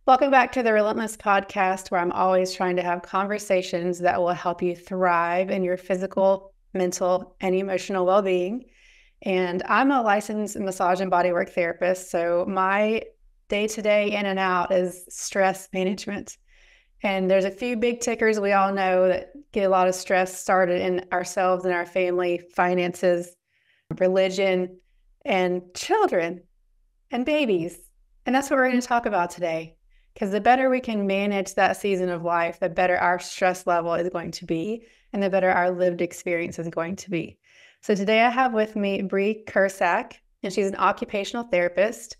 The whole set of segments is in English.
Welcome back to the Relentless Podcast, where I'm always trying to have conversations that will help you thrive in your physical, mental, and emotional well-being. And I'm a licensed massage and bodywork therapist, so my day-to-day in and out is stress management. And there's a few big tickers we all know that get a lot of stress started in ourselves and our family, finances, religion, and children and babies. And that's what we're going to talk about today. Because the better we can manage that season of life, the better our stress level is going to be, and the better our lived experience is going to be. So today I have with me Bri Kurcsak, and she's an occupational therapist.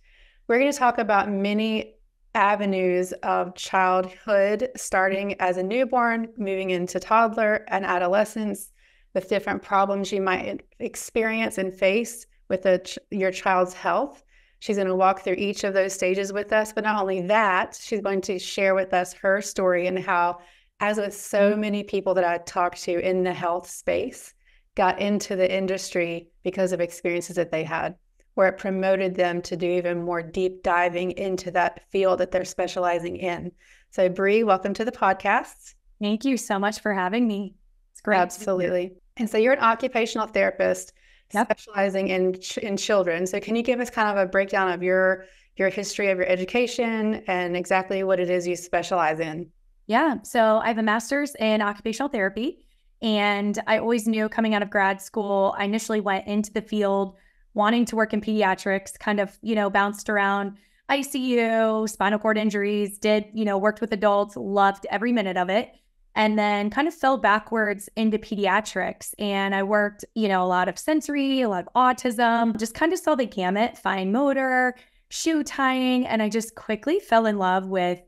We're going to talk about many avenues of childhood, starting as a newborn, moving into toddler and adolescence, with different problems you might experience and face with your child's health. She's going to walk through each of those stages with us, but not only that, she's going to share with us her story and how, as with so many people that I talked to in the health space, got into the industry because of experiences that they had, where it promoted them to do even more deep diving into that field that they're specializing in. So Bri, welcome to the podcast. Thank you so much for having me. It's great. Absolutely. And so you're an occupational therapist. Yep. Specializing in children. So can you give us kind of a breakdown of your history of your education and exactly what it is you specialize in? Yeah. So I have a master's in occupational therapy, and I always knew coming out of grad school, I initially went into the field wanting to work in pediatrics, kind of, bounced around ICU, spinal cord injuries, worked with adults, loved every minute of it. And then kind of fell backwards into pediatrics. And I worked, a lot of sensory, a lot of autism, just kind of saw the gamut, fine motor, shoe tying. And I just quickly fell in love with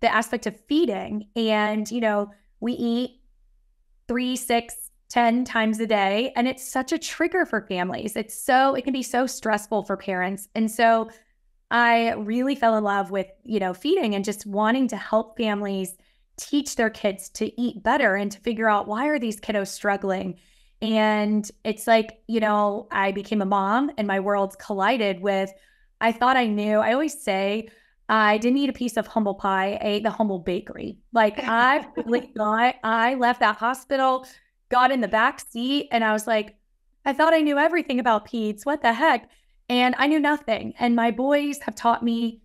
the aspect of feeding. And, we eat 3, 6, 10 times a day. And it's such a trigger for families. It can be so stressful for parents. And so I really fell in love with, feeding and just wanting to help families teach their kids to eat better and to figure out, why are these kiddos struggling? And it's like, I became a mom and my worlds collided with, I thought I knew. I always say I didn't eat a piece of humble pie, I ate the humble bakery. Like I really thought, I left that hospital, got in the back seat, and I was like, I thought I knew everything about peds. What the heck? And I knew nothing. And my boys have taught me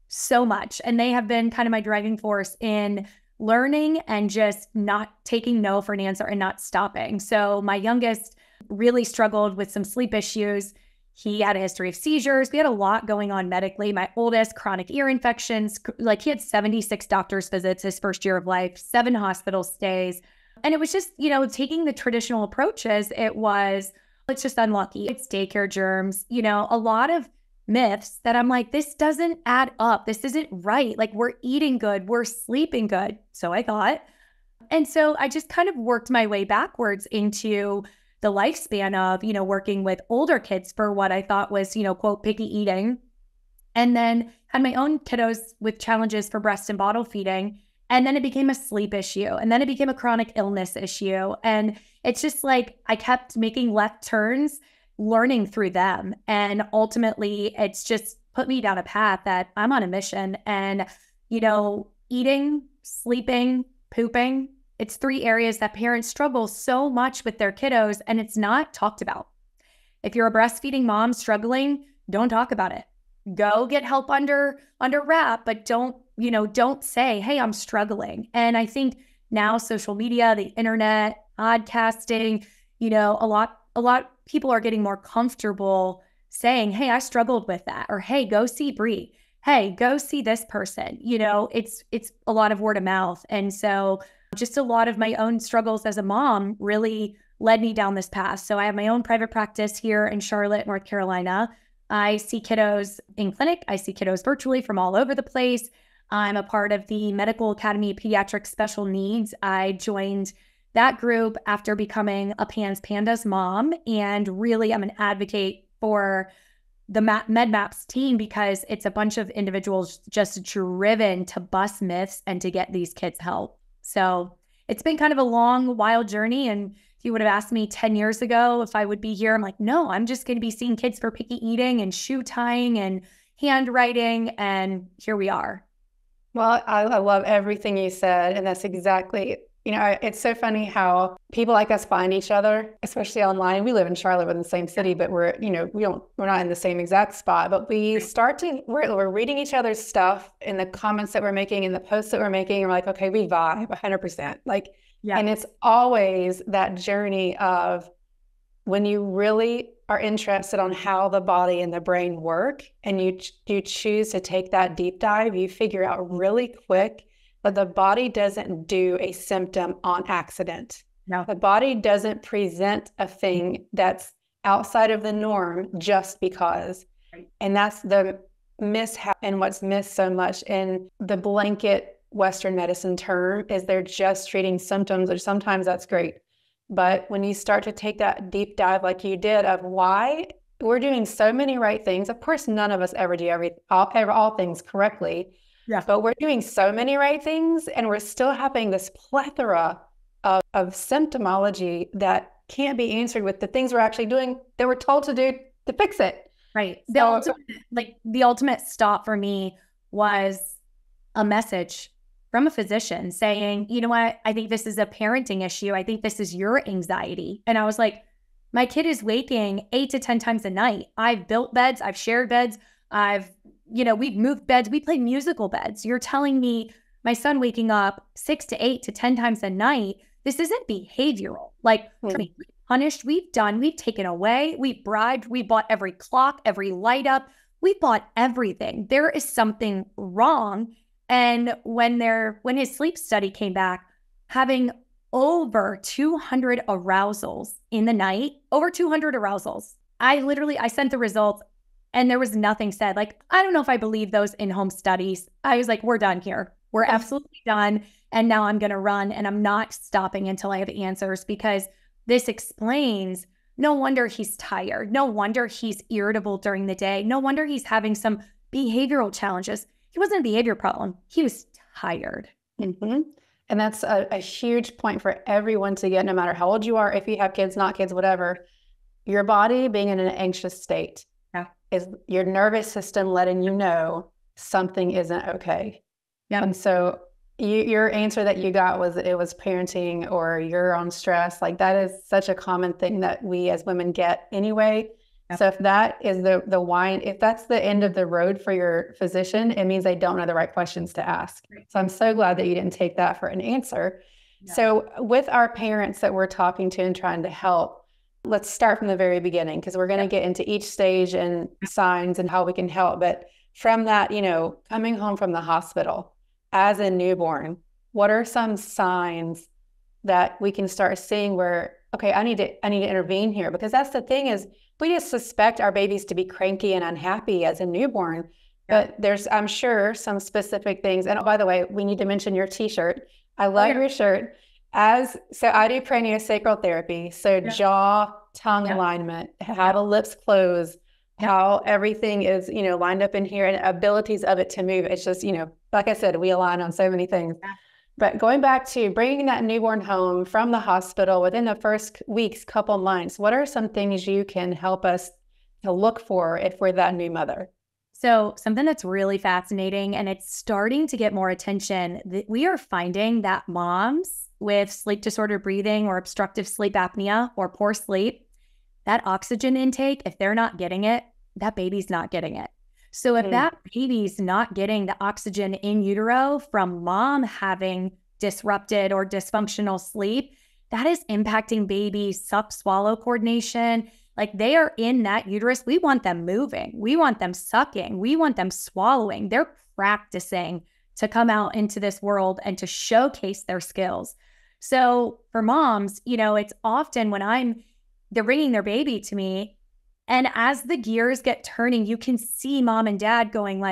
so much, and they have been kind of my driving force in learning and just not taking no for an answer and not stopping. So my youngest really struggled with some sleep issues. He had a history of seizures. We had a lot going on medically. My oldest, chronic ear infections. Like, he had 76 doctor's visits his first year of life, 7 hospital stays. And it was just, taking the traditional approaches, it's just unlucky. It's daycare germs, a lot of myths that I'm like, this doesn't add up. This isn't right. Like, we're eating good, we're sleeping good. So I thought. And so I just kind of worked my way backwards into the lifespan of, working with older kids for what I thought was, quote, picky eating. And then had my own kiddos with challenges for breast and bottle feeding. And then it became a sleep issue. And then it became a chronic illness issue. And it's just like, I kept making left turns, learning through them. And ultimately, it's just put me down a path that I'm on a mission. And, eating, sleeping, pooping, it's 3 areas that parents struggle so much with their kiddos, and it's not talked about. If you're a breastfeeding mom struggling, don't talk about it. Go get help under wrap, but don't say, hey, I'm struggling. And I think now social media, the internet, podcasting, a lot people are getting more comfortable saying, hey, I struggled with that, or hey, go see Bri. Hey, go see this person. It's a lot of word of mouth. And so just a lot of my own struggles as a mom really led me down this path. So I have my own private practice here in Charlotte, North Carolina. I see kiddos in clinic. I see kiddos virtually from all over the place. I'm a part of the Medical Academy of Pediatric Special Needs. I joined that group after becoming a PANS Pandas mom, and really I'm an advocate for the MedMaps team because it's a bunch of individuals just driven to bust myths and to get these kids help. So it's been kind of a long, wild journey. And if you would have asked me 10 years ago if I would be here, I'm like, no, I'm just going to be seeing kids for picky eating and shoe tying and handwriting. And here we are. Well, I love everything you said. And that's exactly, it's so funny how people like us find each other, especially online. We live in Charlotte, we're in the same city, but we're not in the same exact spot, but we're reading each other's stuff in the comments that we're making, in the posts that we're making. And we're like, okay, we vibe 100%. And it's always that journey of when you really are interested on how the body and the brain work, and you choose to take that deep dive, you figure out really quick that the body doesn't do a symptom on accident. No. The body doesn't present a thing that's outside of the norm just because. Right. And that's the mishap, and what's missed so much in the blanket Western medicine term is they're just treating symptoms, or sometimes that's great. But when you start to take that deep dive like you did of why we're doing so many right things, of course, none of us ever do all things correctly, but we're doing so many right things, and we're still having this plethora of symptomology that can't be answered with the things we're actually doing that we're told to do to fix it. Right. The ultimate stop for me was a message from a physician saying, you know what, I think this is a parenting issue. I think this is your anxiety. And I was like, my kid is waking 8 to 10 times a night. I've built beds. I've shared beds. We've moved beds. We play musical beds. You're telling me my son waking up 6 to 8 to 10 times a night. This isn't behavioral. We've punished, we've taken away, we've bribed, we bought every clock, every light up. We bought everything. There is something wrong. And when his sleep study came back, having over 200 arousals in the night, over 200 arousals, I sent the results and there was nothing said. I don't know if I believe those in-home studies. I was like, we're done here. We're absolutely done. And now I'm going to run, and I'm not stopping until I have answers, because this explains, no wonder he's tired. No wonder he's irritable during the day. No wonder he's having some behavioral challenges. He wasn't a behavior problem. He was tired. Mm-hmm. And that's a huge point for everyone to get, no matter how old you are, if you have kids, not kids, whatever. Your body being in an anxious state is your nervous system letting you know something isn't okay. And so your answer that you got was it was parenting, or you're on stress. That is such a common thing that we as women get anyway. So if that is if that's the end of the road for your physician, it means they don't know the right questions to ask. So I'm so glad that you didn't take that for an answer. So with our parents that we're talking to and trying to help, let's start from the very beginning, because we're going to get into each stage and signs and how we can help. But from that, coming home from the hospital as a newborn, what are some signs that we can start seeing where, okay, I need to intervene here? Because that's the thing, is we just suspect our babies to be cranky and unhappy as a newborn, but there's, I'm sure, some specific things. And by the way, we need to mention your t-shirt. I love your shirt. So I do craniosacral therapy. So jaw, tongue alignment, how the lips close, how everything is, lined up in here, and abilities of it to move. It's just, like I said, we align on so many things. But going back to bringing that newborn home from the hospital within the first weeks, couple months, what are some things you can help us to look for if we're that new mother? So something that's really fascinating, and it's starting to get more attention, that we are finding that moms with sleep disordered breathing or obstructive sleep apnea or poor sleep, that oxygen intake, if they're not getting it, that baby's not getting it. So if that baby's not getting the oxygen in utero from mom having disrupted or dysfunctional sleep, that is impacting baby's suck-swallow coordination. They are in that uterus. We want them moving. We want them sucking. We want them swallowing. They're practicing to come out into this world and to showcase their skills. So for moms, it's often when they're bringing their baby to me, and as the gears get turning, you can see mom and dad going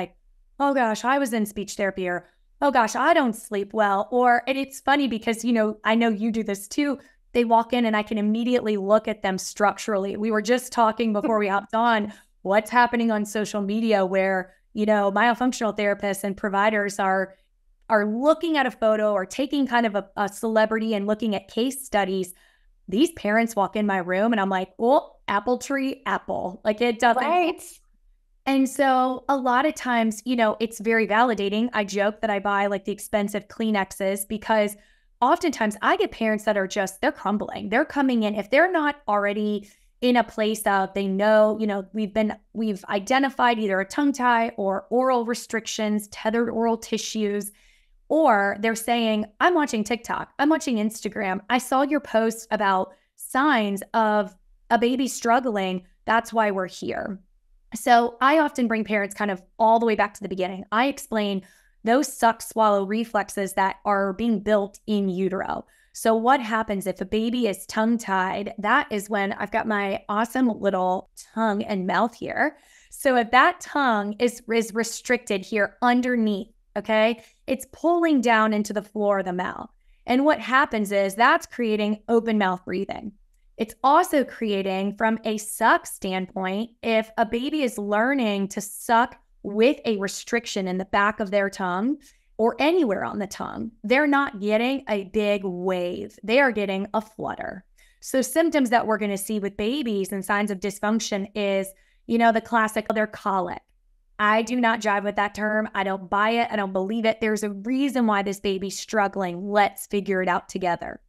oh gosh, I was in speech therapy, or oh gosh, I don't sleep well. And it's funny because, I know you do this too. They walk in and I can immediately look at them structurally. We were just talking before we hopped on what's happening on social media where, myofunctional therapists and providers are looking at a photo or taking kind of a celebrity and looking at case studies. These parents walk in my room and I'm like, well, apple tree, apple. It doesn't. Right. And so a lot of times, it's very validating. I joke that I buy like the expensive Kleenexes because oftentimes I get parents that are they're crumbling. They're coming in. If they're not already in a place of, they know, we've identified either a tongue tie or oral restrictions, tethered oral tissues, or they're saying, I'm watching TikTok, I'm watching Instagram. I saw your post about signs of a baby struggling. That's why we're here. So I often bring parents kind of all the way back to the beginning. I explain those suck swallow reflexes that are being built in utero. So what happens if a baby is tongue tied? That is when I've got my awesome little tongue and mouth here. So if that tongue is restricted here underneath, okay, it's pulling down into the floor of the mouth. And what happens is that's creating open mouth breathing. It's also creating, from a suck standpoint, if a baby is learning to suck with a restriction in the back of their tongue or anywhere on the tongue, they're not getting a big wave. They are getting a flutter. So symptoms that we're going to see with babies and signs of dysfunction is, the classic, their colic. I do not jive with that term. I don't buy it. I don't believe it. There's a reason why this baby's struggling. Let's figure it out together.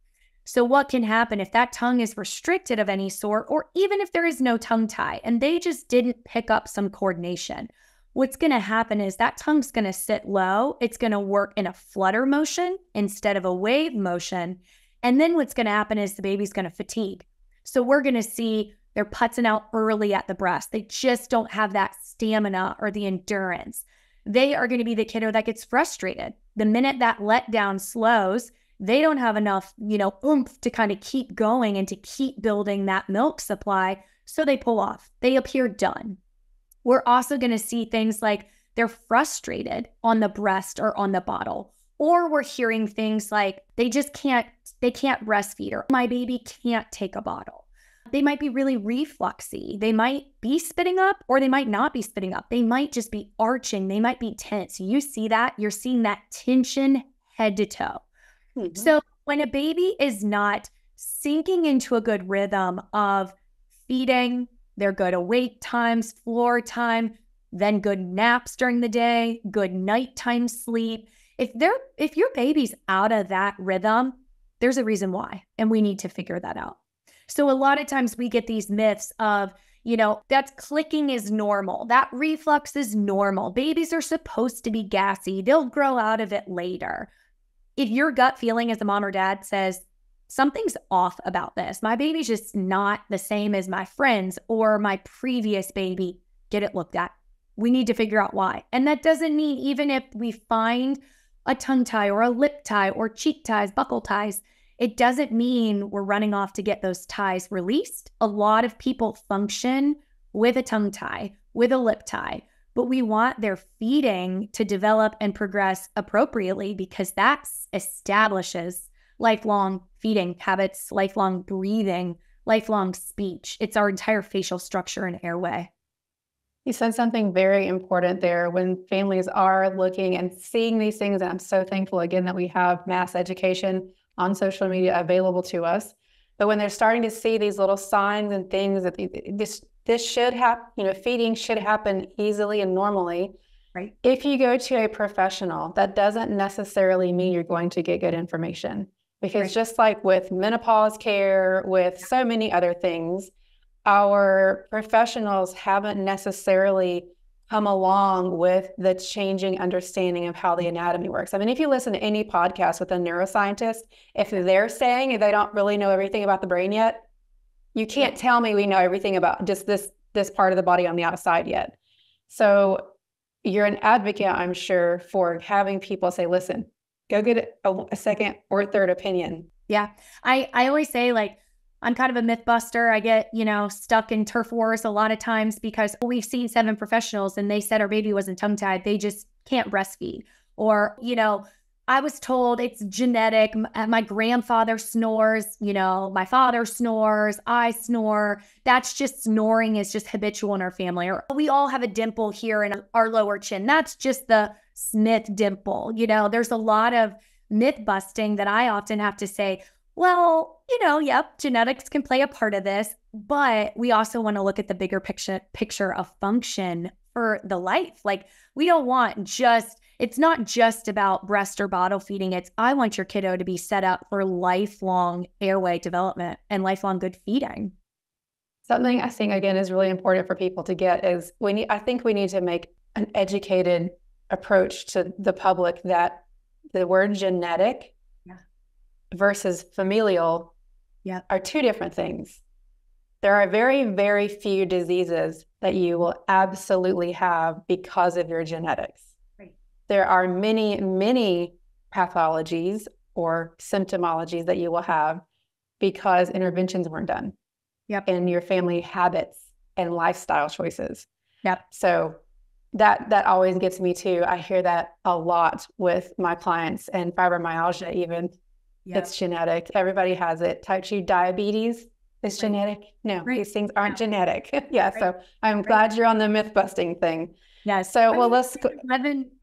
So what can happen if that tongue is restricted of any sort, or even if there is no tongue tie and they just didn't pick up some coordination? What's going to happen is that tongue's going to sit low. It's going to work in a flutter motion instead of a wave motion. And then what's going to happen is the baby's going to fatigue. So we're going to see they're putzing out early at the breast. They just don't have that stamina or the endurance. They are going to be the kiddo that gets frustrated. The minute that letdown slows, they don't have enough, oomph to kind of keep going and to keep building that milk supply. So they pull off. They appear done. We're also going to see things like they're frustrated on the breast or on the bottle. Or we're hearing things like they can't breastfeed, or my baby can't take a bottle. They might be really refluxy. They might be spitting up, or they might not be spitting up. They might just be arching. They might be tense. You see that? You're seeing that tension head to toe. Mm-hmm. So when a baby is not sinking into a good rhythm of feeding, they're good awake times, floor time, then good naps during the day, good nighttime sleep. If your baby's out of that rhythm, there's a reason why, and we need to figure that out. So a lot of times we get these myths of, that clicking is normal. That reflux is normal. Babies are supposed to be gassy. They'll grow out of it later. If your gut feeling as a mom or dad says, something's off about this, my baby's just not the same as my friends or my previous baby, get it looked at. We need to figure out why. And that doesn't mean even if we find a tongue tie or a lip tie or cheek ties, buccal ties, it doesn't mean we're running off to get those ties released. A lot of people function with a tongue tie, with a lip tie, but we want their feeding to develop and progress appropriately because that establishes lifelong feeding habits, lifelong breathing, lifelong speech. It's our entire facial structure and airway. You said something very important there when families are looking and seeing these things. And I'm so thankful again that we have mass education on social media available to us. But when they're starting to see these little signs and things that this should happen, feeding should happen easily and normally. Right. If you go to a professional, that doesn't necessarily mean you're going to get good information. Because just like with menopause care, with so many other things, our professionals haven't necessarily come along with the changing understanding of how the anatomy works. I mean, if you listen to any podcast with a neuroscientist, if they're saying they don't really know everything about the brain yet, you can't tell me we know everything about just this part of the body on the outside yet. So you're an advocate, I'm sure, for having people say, listen, go get a second or third opinion. Yeah. I always say, I'm kind of a myth buster. I get, stuck in turf wars a lot of times because we've seen 7 professionals and they said our baby wasn't tongue tied. They just can't breastfeed. Or, I was told it's genetic. My grandfather snores, my father snores, I snore. That's just snoring is just habitual in our family. Or we all have a dimple here in our lower chin. That's just the Smith dimple. There's a lot of myth busting that I often have to say, well, yep, genetics can play a part of this, but we also want to look at the bigger picture of function for the life. Like, we don't want it's not just about breast or bottle feeding. I want your kiddo to be set up for lifelong airway development and lifelong good feeding. Something I think, again, is really important for people to get is I think we need to make an educated approach to the public that the word genetic versus familial are two different things. There are very, very few diseases that you will absolutely have because of your genetics. Right. There are many, many pathologies or symptomologies that you will have because interventions weren't done. In your family habits and lifestyle choices. So that always gets me too. I hear that a lot with my clients, and fibromyalgia even. It's genetic. Everybody has it. Type 2 diabetes is genetic. No, these things aren't genetic. So I'm glad you're on the myth busting thing. So, well, let's go.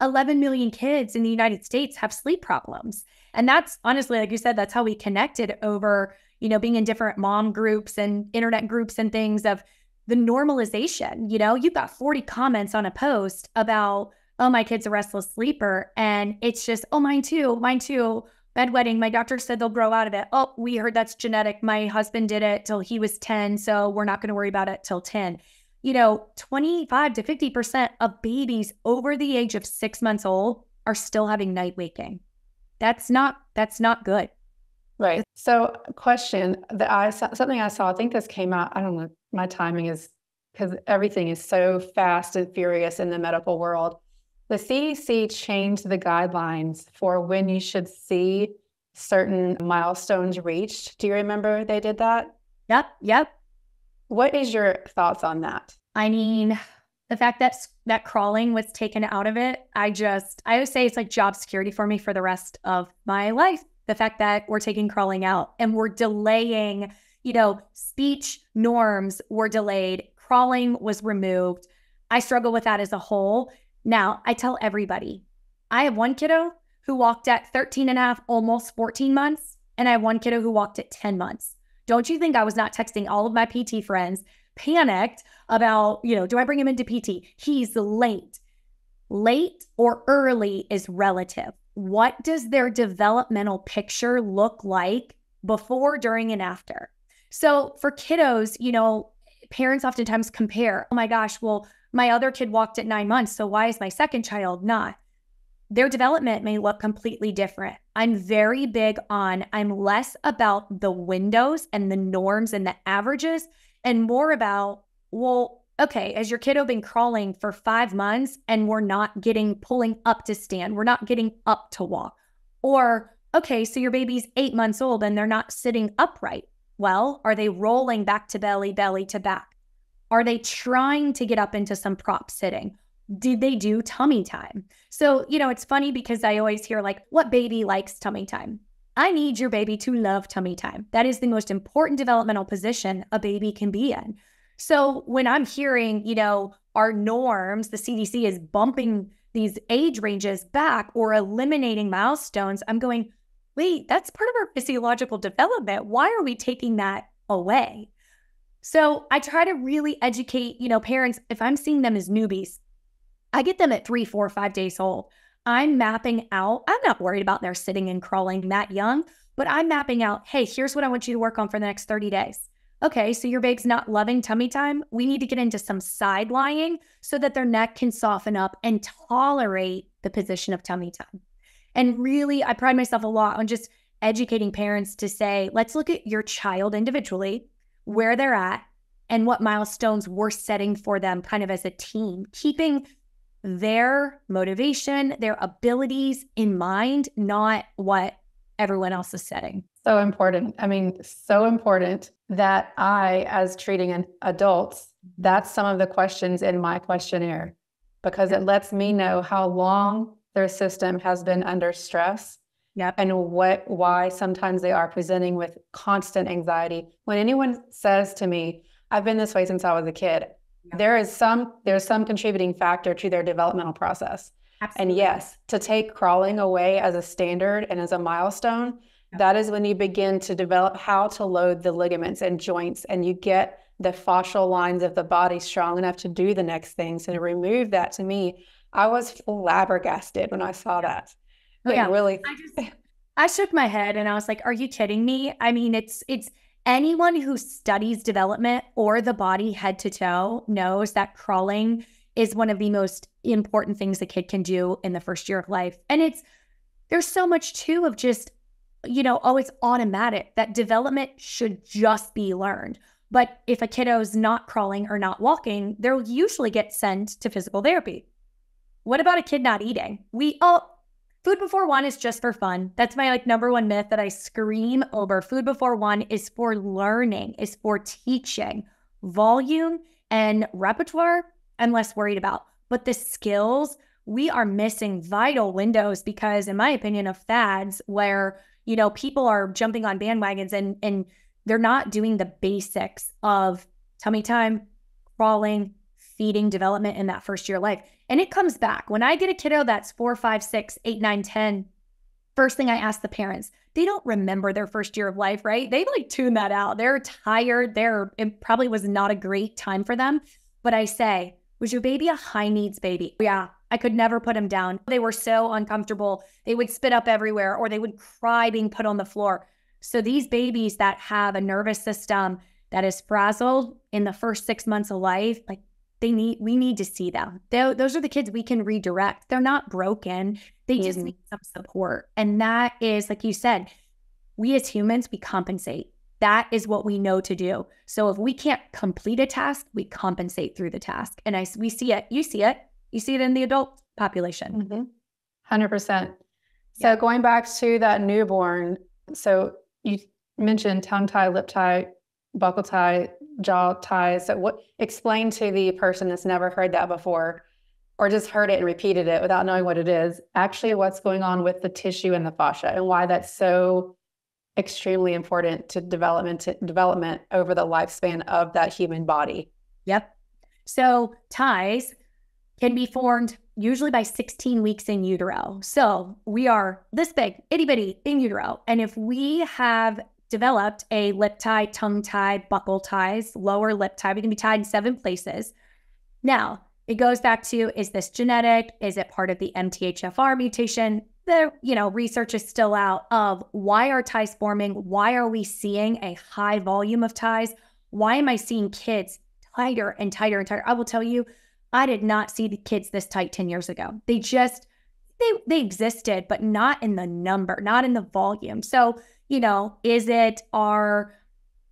11 million kids in the United States have sleep problems. And that's honestly, like you said, that's how we connected over, being in different mom groups and internet groups and things of the normalization. You've got 40 comments on a post about, oh, my kid's a restless sleeper. And it's just, oh, mine too. Bedwetting. My doctor said they'll grow out of it. Oh, we heard that's genetic. My husband did it till he was 10. So we're not going to worry about it till 10. 25 to 50% of babies over the age of 6 months old are still having night waking. That's not good. Right. So question something I saw, I think this came out, I don't know, my timing is because everything is so fast and furious in the medical world. The CDC changed the guidelines for when you should see certain milestones reached. Do you remember they did that? Yep. What is your thoughts on that? I mean, the fact that crawling was taken out of it, I would say it's like job security for me for the rest of my life. The fact that we're taking crawling out and we're delaying, speech norms were delayed, crawling was removed. I struggle with that as a whole. Now, I tell everybody, I have one kiddo who walked at 13 and a half, almost 14 months, and I have one kiddo who walked at 10 months. Don't you think I was not texting all of my PT friends, panicked about, do I bring him into PT? He's late. Late or early is relative. What does their developmental picture look like before, during, and after? So for kiddos, parents oftentimes compare, oh my gosh, well, my other kid walked at 9 months, so why is my second child not? Their development may look completely different. I'm very big on, I'm less about the windows and the norms and the averages and more about, well, okay, has your kiddo been crawling for 5 months and we're not pulling up to stand, we're not getting up to walk? Or, okay, so your baby's 8 months old and they're not sitting upright. Well, are they rolling back to belly to back? Are they trying to get up into some prop sitting? Did they do tummy time? So, it's funny because I always hear like, what baby likes tummy time? I need your baby to love tummy time. That is the most important developmental position a baby can be in. So when I'm hearing, our norms, the CDC is bumping these age ranges back or eliminating milestones, I'm going, wait, that's part of our physiological development. Why are we taking that away? So I try to really educate, parents. If I'm seeing them as newbies, I get them at 3, 4, 5 days old. I'm mapping out, I'm not worried about their sitting and crawling that young, but I'm mapping out, hey, here's what I want you to work on for the next 30 days. Okay, so your babe's not loving tummy time. We need to get into some side lying so that their neck can soften up and tolerate the position of tummy time. And really, I pride myself a lot on just educating parents to say, let's look at your child individually, where they're at, and what milestones we're setting for them kind of as a team, keeping their motivation, their abilities in mind, not what everyone else is setting. So important. I mean, so important that as treating adults, that's some of the questions in my questionnaire, because it lets me know how long their system has been under stress. And why sometimes they are presenting with constant anxiety. When anyone says to me, I've been this way since I was a kid, there's some contributing factor to their developmental process. Absolutely. And yes, to take crawling away as a standard and as a milestone, that is when you begin to develop how to load the ligaments and joints, and you get the fascial lines of the body strong enough to do the next thing. So to remove that, to me, I was flabbergasted when I saw that. Yeah. Really, I shook my head and I was like, are you kidding me? I mean, it's anyone who studies development or the body head to toe knows that crawling is one of the most important things a kid can do in the first year of life. And there's so much too of just, oh, it's automatic. That development should just be learned. But if a kiddo's not crawling or not walking, they'll usually get sent to physical therapy. What about a kid not eating? Food before one is just for fun. That's my number one myth that I scream over. Food before one is for learning, is for teaching. Volume and repertoire, I'm less worried about. But the skills, we are missing vital windows because, in my opinion, of fads where, people are jumping on bandwagons and they're not doing the basics of tummy time, crawling, feeding development in that first year of life. And it comes back. When I get a kiddo that's 4, 5, 6, 8, 9, 10, first thing I ask the parents, they don't remember their first year of life, right? They tune that out. They're tired. It probably was not a great time for them. But I say, was your baby a high needs baby? Yeah, I could never put him down. They were so uncomfortable. They would spit up everywhere or they would cry being put on the floor. So these babies that have a nervous system that is frazzled in the first 6 months of life, we need to see them. Those are the kids we can redirect. They're not broken. They just need some support. And that is, like you said, we as humans, we compensate. That is what we know to do. So if we can't complete a task, we compensate through the task. And we see it. You see it. You see it in the adult population. 100%. So going back to that newborn, so you mentioned tongue tie, lip tie, buccal tie, jaw ties. So explain to the person that's never heard that before or just heard it and repeated it without knowing what it is, actually what's going on with the tissue and the fascia and why that's so extremely important to development over the lifespan of that human body. Yep. So ties can be formed usually by 16 weeks in utero. So we are this big, itty bitty in utero. And if we have developed a lip tie, tongue tie, buccal ties, lower lip tie, we can be tied in 7 places. Now, it goes back to, is this genetic? Is it part of the MTHFR mutation? The research is still out of why are ties forming? Why are we seeing a high volume of ties? Why am I seeing kids tighter and tighter and tighter? I will tell you, I did not see the kids this tight 10 years ago. They existed, but not in the number, not in the volume. So, is it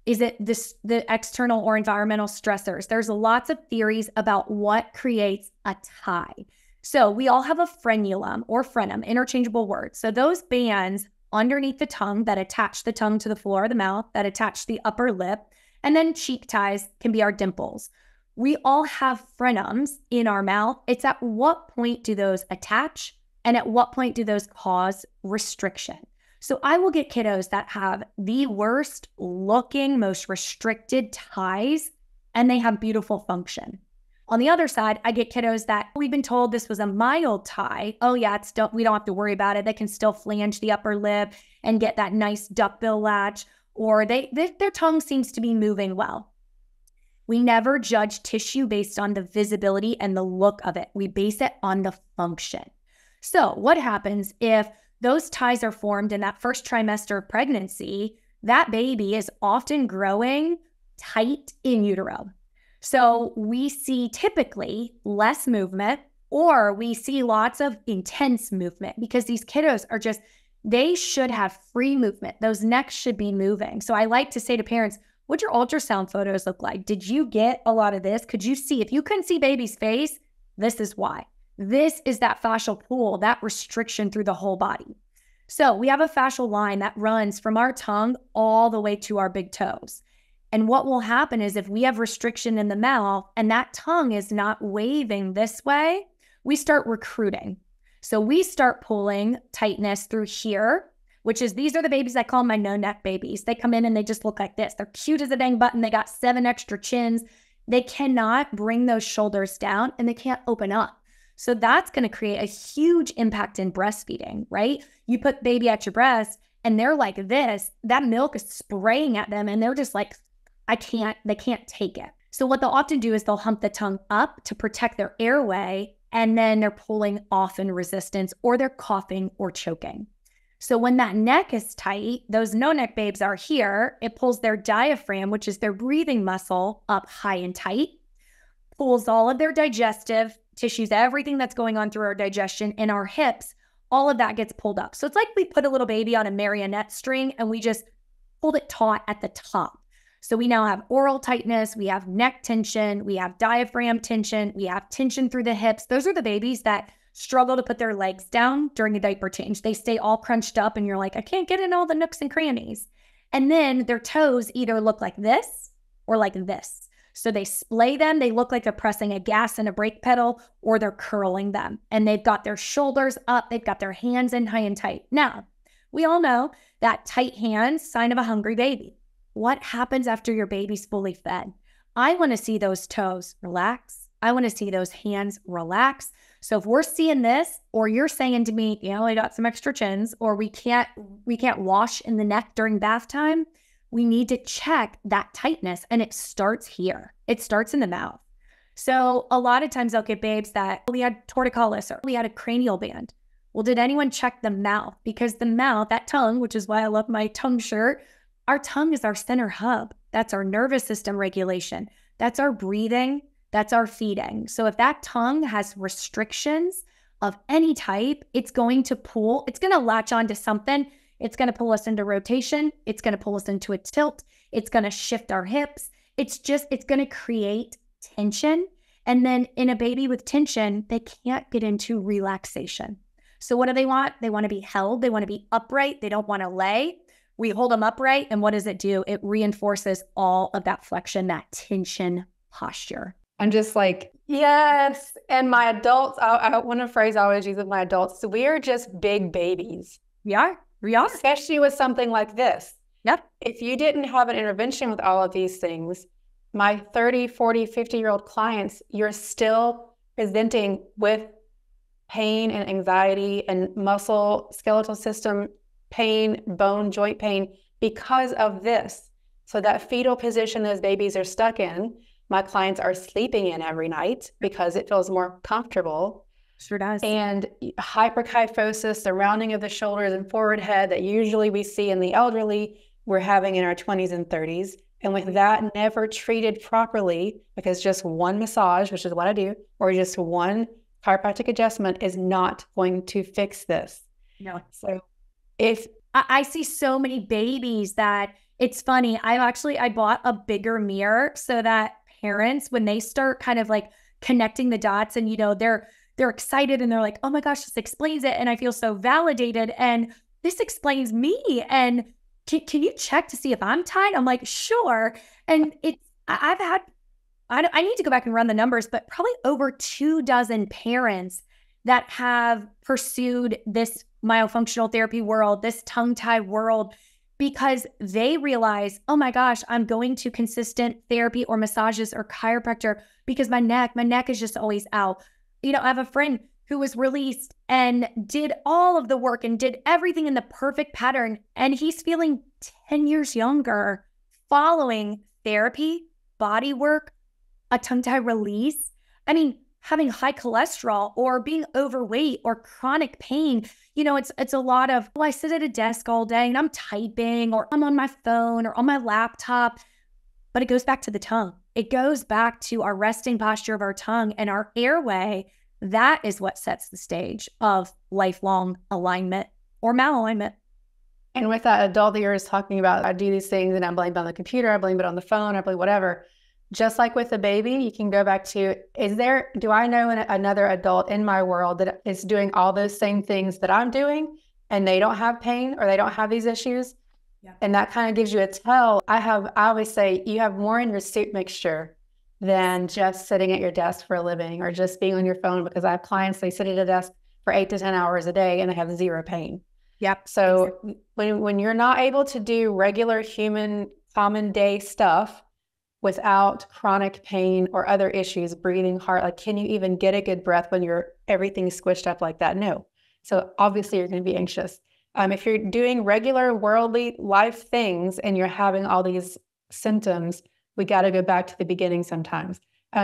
the external or environmental stressors? There's lots of theories about what creates a tie. So we all have a frenulum or frenum, interchangeable words. So those bands underneath the tongue that attach the tongue to the floor of the mouth, that attach the upper lip, and then cheek ties can be our dimples. We all have frenums in our mouth. It's at what point do those attach and at what point do those cause restriction? So I will get kiddos that have the worst looking, most restricted ties, and they have beautiful function. On the other side, I get kiddos that we've been told this was a mild tie. Oh yeah, we don't have to worry about it. They can still flange the upper lip and get that nice duckbill latch, or their tongue seems to be moving well. We never judge tissue based on the visibility and the look of it. We base it on the function. So what happens if those ties are formed in that first trimester of pregnancy? That baby is often growing tight in utero. So we see typically less movement, or we see lots of intense movement because these kiddos are they should have free movement. Those necks should be moving. So I like to say to parents, what'd your ultrasound photos look like? Did you get a lot of this? Could you see? If you couldn't see baby's face, this is why. This is that fascial pool, that restriction through the whole body. So we have a fascial line that runs from our tongue all the way to our big toes. And what will happen is if we have restriction in the mouth and that tongue is not waving this way, we start recruiting. So we start pulling tightness through here, these are the babies I call my no-neck babies. They come in and they just look like this. They're cute as a dang button. They got 7 extra chins. They cannot bring those shoulders down and they can't open up. So that's going to create a huge impact in breastfeeding, right? You put baby at your breast and they're like this, that milk is spraying at them and they're just like they can't take it. So what they'll often do is they'll hump the tongue up to protect their airway, and then they're pulling off in resistance, or they're coughing or choking. So when that neck is tight, those no-neck babes are here. It pulls their diaphragm, which is their breathing muscle, up high and tight, pulls all of their digestive tissues, everything that's going on through our digestion and our hips, all of that gets pulled up. So it's like we put a little baby on a marionette string and we just pulled it taut at the top. So we now have oral tightness, we have neck tension, we have diaphragm tension, we have tension through the hips. Those are the babies that struggle to put their legs down during a diaper change. They stay all crunched up and you're like, I can't get in all the nooks and crannies. And then their toes either look like this or like this. So they splay them. They look like they're pressing a gas and a brake pedal, or they're curling them. And they've got their shoulders up. They've got their hands in high and tight. Now, we all know that tight hands, sign of a hungry baby. What happens after your baby's fully fed? I want to see those toes relax. I want to see those hands relax. So if we're seeing this, or you're saying to me, I got some extra chins, or we can't wash in the neck during bath time, we need to check that tightness. And it starts here. It starts in the mouth. So a lot of times I'll get babes that we had torticollis or we had a cranial band. Well, did anyone check the mouth? Because the mouth, that tongue, which is why I love my tongue shirt, our tongue is our center hub. That's our nervous system regulation. That's our breathing. That's our feeding. So if that tongue has restrictions of any type, it's going to latch onto something. It's going to pull us into rotation. It's going to pull us into a tilt. It's going to shift our hips. It's going to create tension. And then in a baby with tension, they can't get into relaxation. So what do they want? They want to be held. They want to be upright. They don't want to lay. We hold them upright. And what does it do? It reinforces all of that flexion, that tension posture. I'm just like, yes. And my adults, one phrase I always use with my adults, we are just big babies. We are. Especially with something like this. Yep. If you didn't have an intervention with all of these things, my 30, 40, 50-year-old clients, you're still presenting with pain and anxiety and muscle, skeletal system pain, bone, joint pain because of this. So that fetal position those babies are stuck in, my clients are sleeping in every night because it feels more comfortable. Sure does. And hyperkyphosis, the rounding of the shoulders and forward head that usually we see in the elderly, we're having in our 20s and 30s. And with that never treated properly, because just one massage, which is what I do, or just one chiropractic adjustment is not going to fix this. No. So if I see so many babies that it's funny. I bought a bigger mirror so that parents, when they start kind of like connecting the dots and, they're excited and they're like, oh my gosh, this explains it. And I feel so validated. And this explains me. And can you check to see if I'm tight? I'm like, sure. And I need to go back and run the numbers, but probably over 24 parents that have pursued this myofunctional therapy world, this tongue tie world, because they realize, oh my gosh, I'm going to consistent therapy or massages or chiropractor because my neck is just always out. I have a friend who was released and did all of the work and did everything in the perfect pattern. And he's feeling 10 years younger following therapy, body work, a tongue tie release. I mean, having high cholesterol or being overweight or chronic pain, it's a lot of, I sit at a desk all day and I'm typing or I'm on my phone or on my laptop. But it goes back to the tongue. It goes back to our resting posture of our tongue and our airway. That is what sets the stage of lifelong alignment or malalignment. And with that adult that you're just talking about, I do these things and I blame it on the computer, I blame it on the phone, I blame whatever. Just like with the baby, you can go back to, do I know another adult in my world that is doing all those same things that I'm doing and they don't have pain or they don't have these issues? Yeah. And that kind of gives you a tell. I always say you have more in your soup mixture than just sitting at your desk for a living or just being on your phone, because I have clients, they sit at a desk for 8 to 10 hours a day and they have zero pain. Yep. So when you're not able to do regular human common day stuff without chronic pain or other issues, breathing, heart, like can you even get a good breath when everything's squished up like that? No. So obviously you're going to be anxious. If you're doing regular worldly life things and you're having all these symptoms, we got to go back to the beginning sometimes.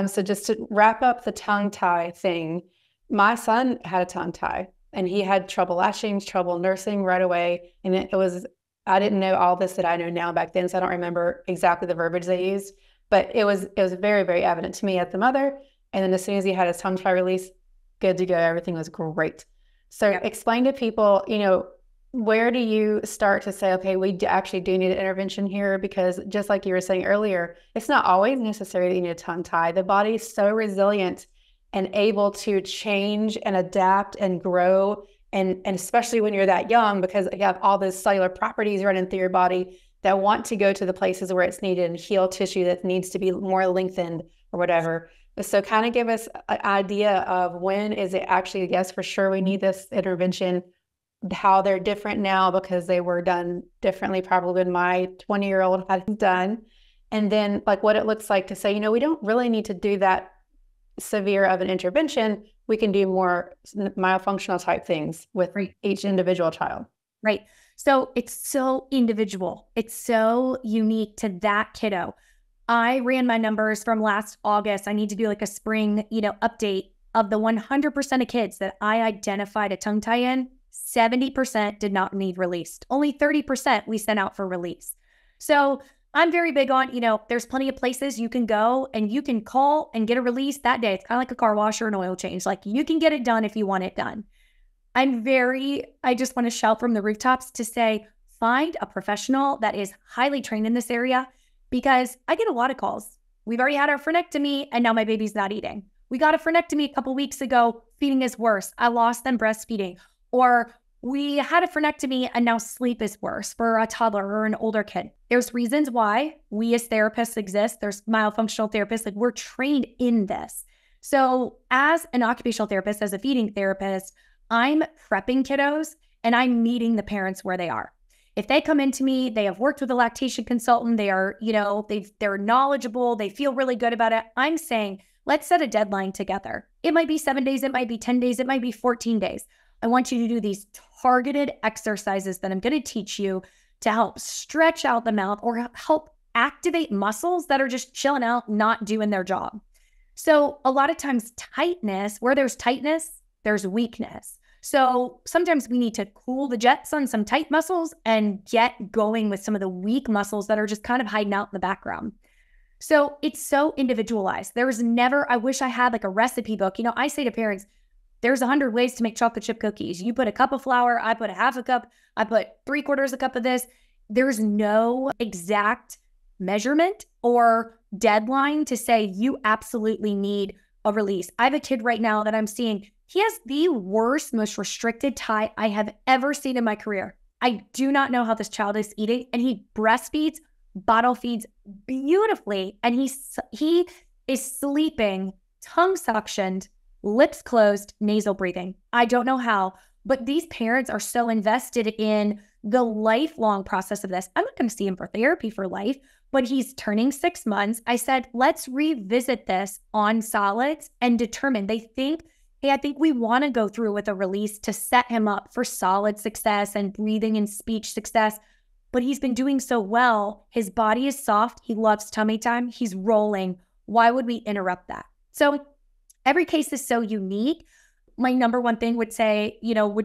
So just to wrap up the tongue tie thing, my son had a tongue tie and he had trouble latching, trouble nursing right away. And I didn't know all this that I know now back then. So I don't remember exactly the verbiage they used, but it was very, very evident to me as the mother. And then as soon as he had his tongue tie release, good to go. Everything was great. So explain to people, where do you start to say, okay, we actually do need an intervention here? Because just like you were saying earlier, it's not always necessary that you need a tongue tie. The body is so resilient and able to change and adapt and grow. And especially when you're that young, because you have all those cellular properties running through your body that want to go to the places where it's needed and heal tissue that needs to be more lengthened or whatever. So kind of give us an idea of when is it actually, yes, for sure, we need this intervention, how they're different now because they were done differently probably than my 20-year-old had done. And then like what it looks like to say, we don't really need to do that severe of an intervention. We can do more myofunctional type things with each individual child. Right. So it's so individual. It's so unique to that kiddo. I ran my numbers from last August. I need to do like a spring, update of the 100% of kids that I identified a tongue tie in. 70% did not need released. Only 30% we sent out for release. So I'm very big on, there's plenty of places you can go and you can call and get a release that day. It's kind of like a car wash or an oil change. Like you can get it done if you want it done. I just want to shout from the rooftops to say, find a professional that is highly trained in this area, because I get a lot of calls. We've already had our frenectomy and now my baby's not eating. We got a frenectomy a couple weeks ago. Feeding is worse. I lost them breastfeeding. Or we had a frenectomy and now sleep is worse for a toddler or an older kid. There's reasons why we as therapists exist. There's myofunctional therapists. Like we're trained in this. So as an occupational therapist, as a feeding therapist, I'm prepping kiddos and I'm meeting the parents where they are. If they come into me, they have worked with a lactation consultant, they are, they're knowledgeable, they feel really good about it. I'm saying, let's set a deadline together. It might be 7 days, it might be 10 days, it might be 14 days. I want you to do these targeted exercises that I'm going to teach you to help stretch out the mouth or help activate muscles that are just chilling out, not doing their job. So a lot of times tightness, where there's tightness, there's weakness. So sometimes we need to cool the jets on some tight muscles and get going with some of the weak muscles that are just kind of hiding out in the background. So it's so individualized. I wish I had like a recipe book. I say to parents, there's 100 ways to make chocolate chip cookies. You put a cup of flour, I put a half a cup, I put 3/4 a cup of this. There's no exact measurement or deadline to say you absolutely need a release. I have a kid right now that I'm seeing. He has the worst, most restricted tie I have ever seen in my career. I do not know how this child is eating, and he breastfeeds, bottle feeds beautifully, and he is sleeping, tongue suctioned, lips closed, nasal breathing. I don't know how, but these parents are so invested in the lifelong process of this. I'm not going to see him for therapy for life, but he's turning 6 months. I said, let's revisit this on solids and determine. They think, hey, I think we want to go through with a release to set him up for solid success and breathing and speech success. But he's been doing so well. His body is soft. He loves tummy time. He's rolling. Why would we interrupt that? So every case is so unique. My number one thing would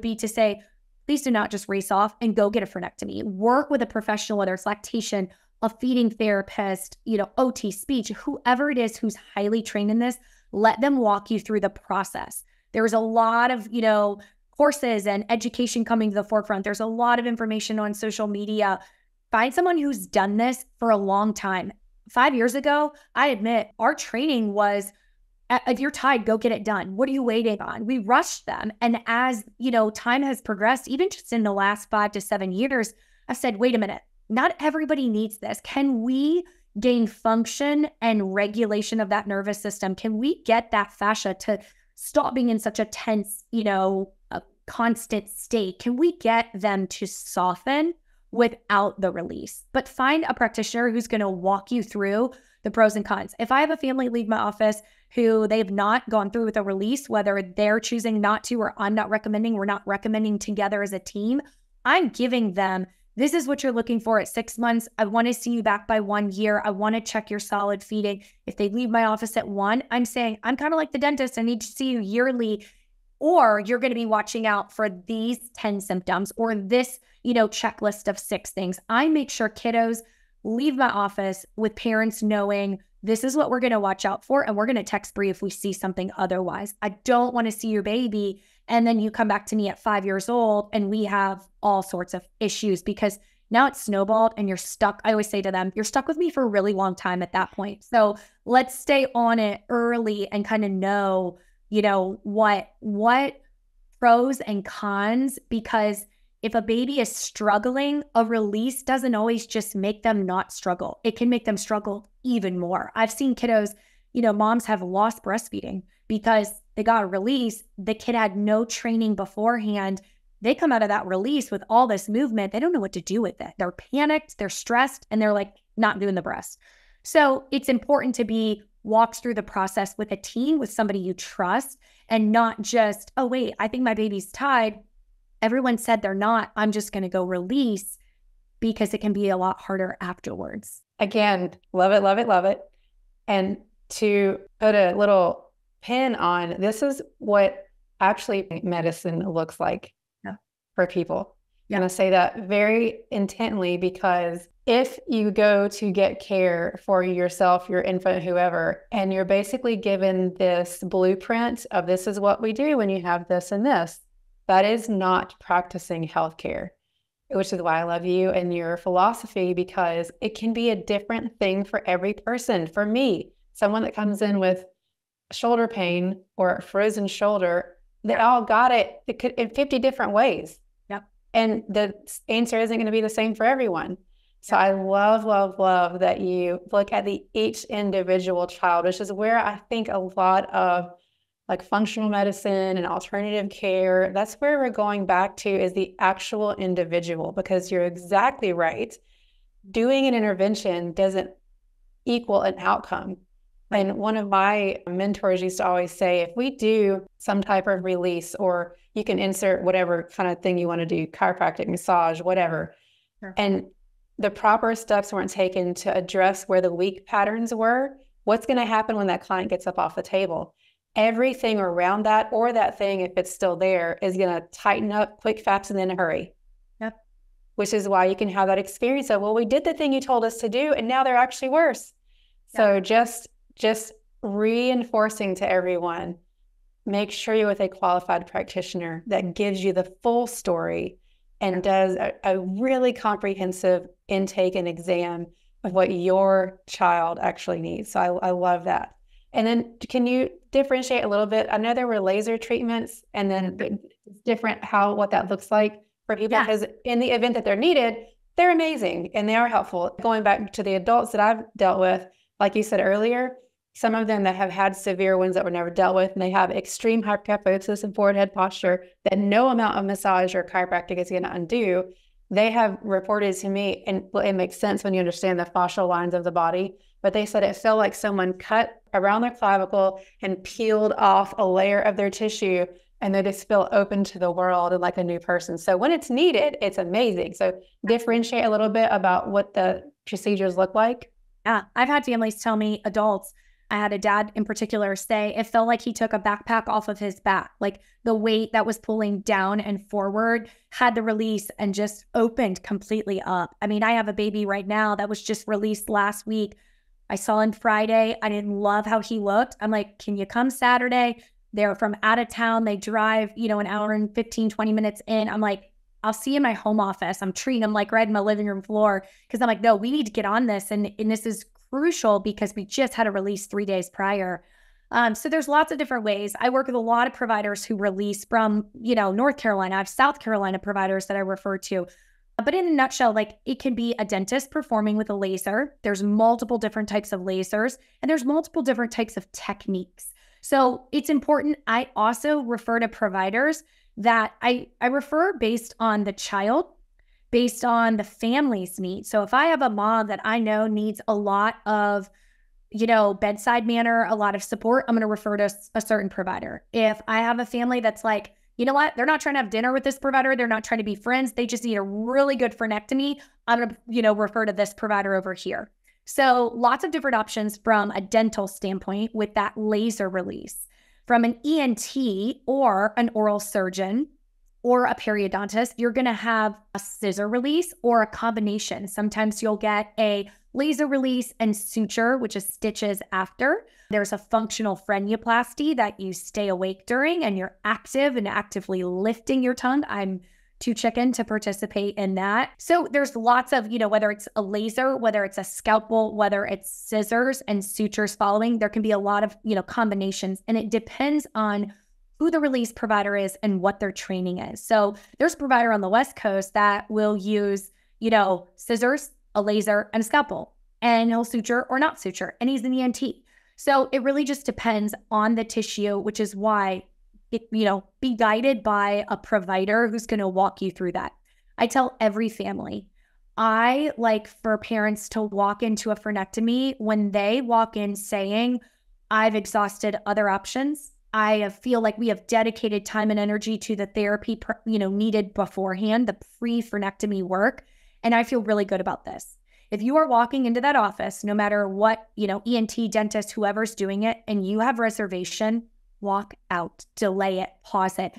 be to say, please do not just race off and go get a frenectomy. Work with a professional, whether it's lactation, a feeding therapist, OT, speech, whoever it is who's highly trained in this. Let them walk you through the process. There's a lot of, courses and education coming to the forefront. There's a lot of information on social media. Find someone who's done this for a long time. 5 years ago, I admit our training was, if you're tied, go get it done. What are you waiting on? We rushed them. And as, time has progressed, even just in the last 5 to 7 years, I've said, wait a minute, not everybody needs this. Can we gain function and regulation of that nervous system? Can we get that fascia to stop being in such a tense, a constant state? Can we get them to soften without the release? But find a practitioner who's going to walk you through the pros and cons. If I have a family leave my office who they have not gone through with a release, whether they're choosing not to or I'm not recommending, we're not recommending together as a team, I'm giving them this is what you're looking for at 6 months. I want to see you back by 1 year. I want to check your solid feeding. If they leave my office at 1, I'm saying, I'm kind of like the dentist. I need to see you yearly, or you're going to be watching out for these 10 symptoms or this, checklist of 6 things. I make sure kiddos leave my office with parents knowing this is what we're going to watch out for, and we're going to text Bri if we see something otherwise. I don't want to see your baby and then you come back to me at 5 years old and we have all sorts of issues, because now it's snowballed and you're stuck. I always say to them, you're stuck with me for a really long time at that point. So let's stay on it early and kind of know, what pros and cons, because if a baby is struggling, a release doesn't always just make them not struggle. It can make them struggle even more. I've seen kiddos, moms have lost breastfeeding because they got a release. The kid had no training beforehand. They come out of that release with all this movement. They don't know what to do with it. They're panicked, they're stressed, and they're like not doing the breast. So it's important to be walked through the process with a team, with somebody you trust, and not just, oh, wait, I think my baby's tied. Everyone said they're not. I'm just going to go release, because it can be a lot harder afterwards. Again, love it, love it, love it. And to put a little pin on, this is what actually medicine looks like for people. I'm going to say that very intently, because if you go to get care for yourself, your infant, whoever, and you're basically given this blueprint of this is what we do when you have this and this, that is not practicing healthcare, which is why I love you and your philosophy, because it can be a different thing for every person. For me, someone that comes in with shoulder pain or a frozen shoulder, they all got it in 50 different ways. Yep. And the answer isn't going to be the same for everyone. So I love, love, love that you look at each individual child, which is where I think a lot of like functional medicine and alternative care, that's where we're going back to, is the actual individual, because you're exactly right. Doing an intervention doesn't equal an outcome. And one of my mentors used to always say, if we do some type of release, or you can insert whatever kind of thing you want to do, chiropractic, massage, whatever, and the proper steps weren't taken to address where the weak patterns were, what's going to happen when that client gets up off the table? Everything around that, or that thing, if it's still there, is going to tighten up quick, fast, and in a hurry. Yep. Which is why you can have that experience of, well, we did the thing you told us to do, and now they're actually worse. Yep. So just reinforcing to everyone, make sure you're with a qualified practitioner that gives you the full story and does a really comprehensive intake and exam of what your child actually needs. So I love that. And then can you differentiate a little bit? I know there were laser treatments, and then different what that looks like for people, because in the event that they're needed, they're amazing and they are helpful. Going back to the adults that I've dealt with, like you said earlier, some of them that have had severe ones that were never dealt with, and they have extreme hyperkyphosis and forward head posture that no amount of massage or chiropractic is going to undo. They have reported to me, and it makes sense when you understand the fascial lines of the body, but they said it felt like someone cut around their clavicle and peeled off a layer of their tissue, and they just feel open to the world and like a new person. So when it's needed, it's amazing. So differentiate a little bit about what the procedures look like. Yeah, I've had families tell me, adults, I had a dad in particular say it felt like he took a backpack off of his back. Like the weight that was pulling down and forward had the release and just opened completely up. I mean, I have a baby right now that was just released last week. I saw him Friday. I didn't love how he looked. I'm like, can you come Saturday? They're from out of town. They drive, an hour and 15, 20 minutes in. I'm like, I'll see you in my home office. I'm treating him like right in my living room floor, because I'm like, no, we need to get on this. And this is crucial because we just had a release 3 days prior. So there's lots of different ways. I work with a lot of providers who release from, North Carolina. I have South Carolina providers that I refer to. But in a nutshell, like it can be a dentist performing with a laser. There's multiple different types of lasers, and there's multiple different types of techniques. So it's important. I also refer to providers that I refer based on the child, based on the family's needs. So if I have a mom that I know needs a lot of, bedside manner, a lot of support, I'm going to refer to a certain provider. If I have a family that's like, you know what? They're not trying to have dinner with this provider. They're not trying to be friends. They just need a really good frenectomy. I'm going to, refer to this provider over here. So lots of different options from a dental standpoint with that laser release. From an ENT or an oral surgeon or a periodontist, you're going to have a scissor release or a combination. Sometimes you'll get a laser release and suture, which is stitches after. There's a functional frenuloplasty that you stay awake during and you're active and actively lifting your tongue. I'm too chicken to participate in that. So there's lots of, whether it's a laser, whether it's a scalpel, whether it's scissors and sutures following, there can be a lot of, combinations, and it depends on who the release provider is and what their training is. So there's a provider on the West Coast that will use, scissors, a laser, and a scalpel, and he'll suture or not suture, and he's an ENT. So it really just depends on the tissue, which is why be guided by a provider who's going to walk you through that. I tell every family, I like for parents to walk into a frenectomy when they walk in saying, I've exhausted other options. I feel like we have dedicated time and energy to the therapy, needed beforehand, the pre-frenectomy work. And I feel really good about this. If you are walking into that office, no matter what, ENT, dentist, whoever's doing it, and you have reservation, walk out, delay it, pause it.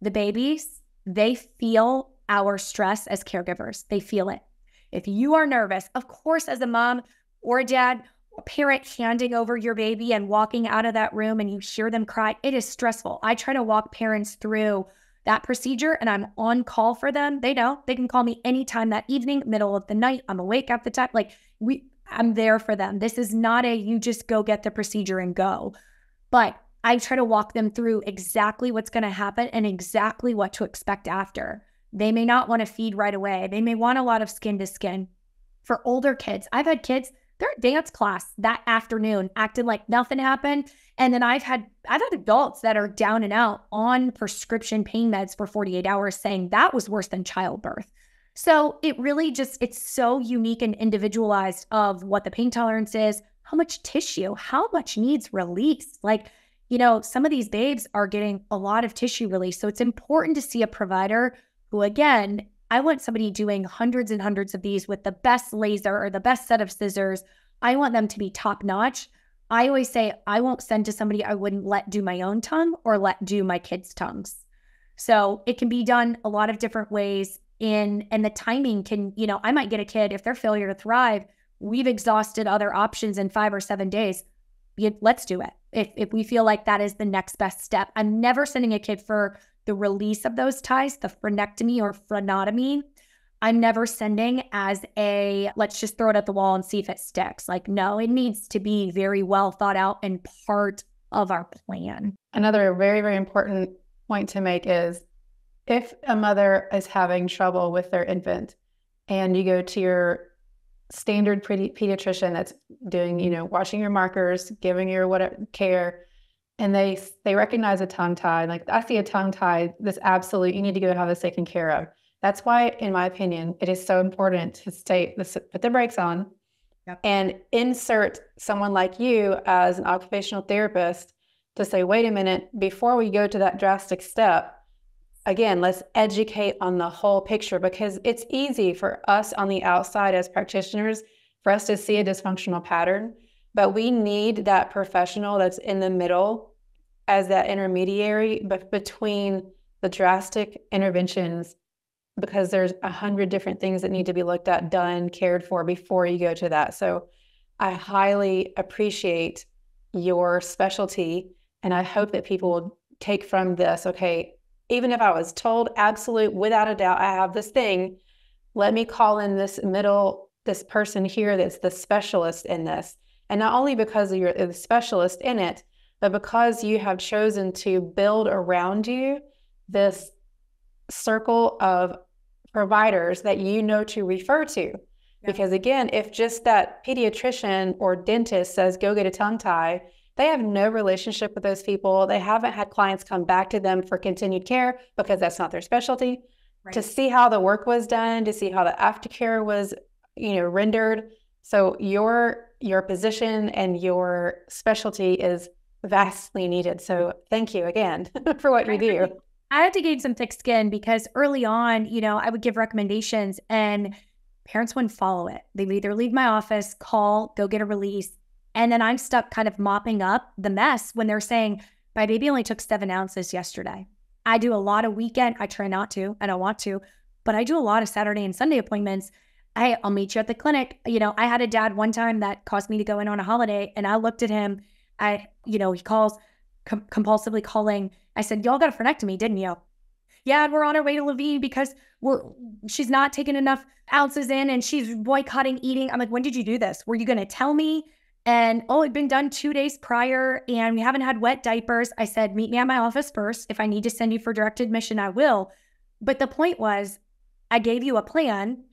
The babies, they feel our stress as caregivers. They feel it. If you are nervous, of course, as a mom or a dad or parent handing over your baby and walking out of that room and you hear them cry, it is stressful. I try to walk parents through that procedure and I'm on call for them. They know they can call me anytime that evening, middle of the night. I'm awake at the time. I'm there for them. This is not you just go get the procedure and go. But I try to walk them through exactly what's going to happen and exactly what to expect after. They may not want to feed right away. They may want a lot of skin to skin. For older kids, I've had kids, they're at dance class that afternoon, acting like nothing happened. And then I've had adults that are down and out on prescription pain meds for 48 hours saying that was worse than childbirth. So it really it's so unique and individualized of what the pain tolerance is, how much tissue, how much needs release. Some of these babes are getting a lot of tissue release. So it's important to see a provider who, again, I want somebody doing hundreds and hundreds of these with the best laser or the best set of scissors. I want them to be top notch. I always say I won't send to somebody I wouldn't let do my own tongue or let do my kids' tongues. So it can be done a lot of different ways and the timing can, I might get a kid, if they're failure to thrive, we've exhausted other options in 5 or 7 days. Let's do it. If we feel like that is the next best step. I'm never sending a kid for the release of those ties, the frenectomy or frenotomy. I'm never sending as let's just throw it at the wall and see if it sticks. No, it needs to be very well thought out and part of our plan. Another very, very important point to make is if a mother is having trouble with their infant and you go to your standard pediatrician that's doing, watching your markers, giving your whatever care, and they recognize a tongue tie. I see a tongue tie, this absolute, you need to go have this taken care of. That's why, in my opinion, it is so important to put the brakes on. Yep. And insert someone like you as an occupational therapist to say, wait a minute, before we go to that drastic step, again, let's educate on the whole picture, because it's easy for us on the outside as practitioners for us to see a dysfunctional pattern, but we need that professional that's in the middle as that intermediary between the drastic interventions, because there's 100 different things that need to be looked at, done, cared for before you go to that. So I highly appreciate your specialty, and I hope that people will take from this, okay, even if I was told absolute, without a doubt, I have this thing, let me call in this person here that's the specialist in this. And not only because you're the specialist in it, but because you have chosen to build around you this circle of providers that you know to refer to. Yeah. Because again, if just that pediatrician or dentist says, go get a tongue tie, they have no relationship with those people. They haven't had clients come back to them for continued care because that's not their specialty. Right. To see how the work was done, to see how the aftercare was, rendered. So your position and your specialty is vastly needed. So thank you again for what you do. I had to gain some thick skin because early on, I would give recommendations and parents wouldn't follow it. They would either leave my office, call, go get a release. And then I'm stuck kind of mopping up the mess when they're saying, my baby only took 7 ounces yesterday. I do a lot of weekend. I try not to. I don't want to. But I do a lot of Saturday and Sunday appointments. I'll meet you at the clinic. I had a dad one time that caused me to go in on a holiday. And I looked at him. He calls, compulsively calling. I said, y'all got a frenectomy, didn't you? Yeah, we're on our way to Levine because she's not taking enough ounces in and she's boycotting eating. I'm like, when did you do this? Were you going to tell me? And, it'd been done 2 days prior and we haven't had wet diapers. I said, meet me at my office first. If I need to send you for direct admission, I will. But the point was, I gave you a plan.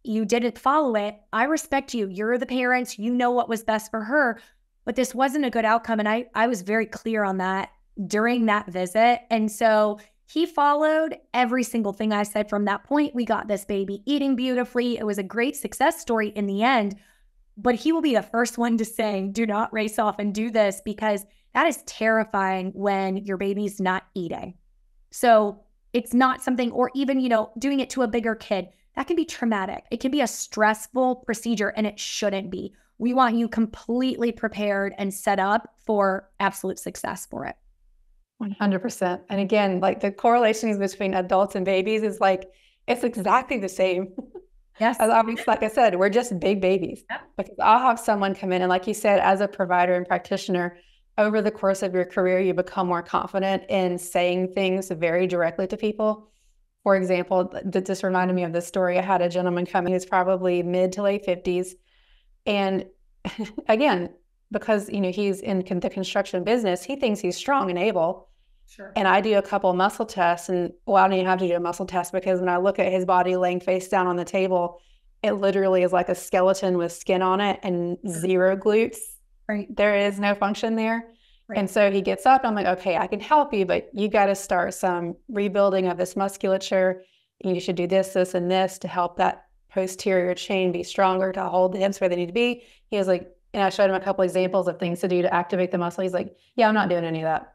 You didn't follow it. I respect you. You're the parents. You know what was best for her. But this wasn't a good outcome. And I was very clear on that during that visit. And so he followed every single thing I said from that point. We got this baby eating beautifully. It was a great success story in the end. But he will be the first one to say, do not race off and do this, because that is terrifying when your baby's not eating. So it's not something, or even, doing it to a bigger kid, that can be traumatic. It can be a stressful procedure and it shouldn't be. We want you completely prepared and set up for absolute success for it. 100%. And again, like the correlations between adults and babies is like, it's exactly the same. Yes. Like I said, we're just big babies. Yep. Because I'll have someone come in and, like you said, as a provider and practitioner, over the course of your career, you become more confident in saying things very directly to people. For example, this reminded me of this story. I had a gentleman come in who's probably mid to late 50s. And again, because, he's in the construction business, he thinks he's strong and able. Sure. And I do a couple of muscle tests, and I don't even have to do a muscle test, because when I look at his body laying face down on the table, it literally is like a skeleton with skin on it and 0 glutes. Right. There is no function there. Right. And so he gets up, and I'm like, okay, I can help you, but you got to start some rebuilding of this musculature. You should do this, this, and this to help that posterior chain be stronger, to hold the hips where they need to be. He was like, and I showed him a couple examples of things to do to activate the muscle. He's like, yeah, I'm not doing any of that.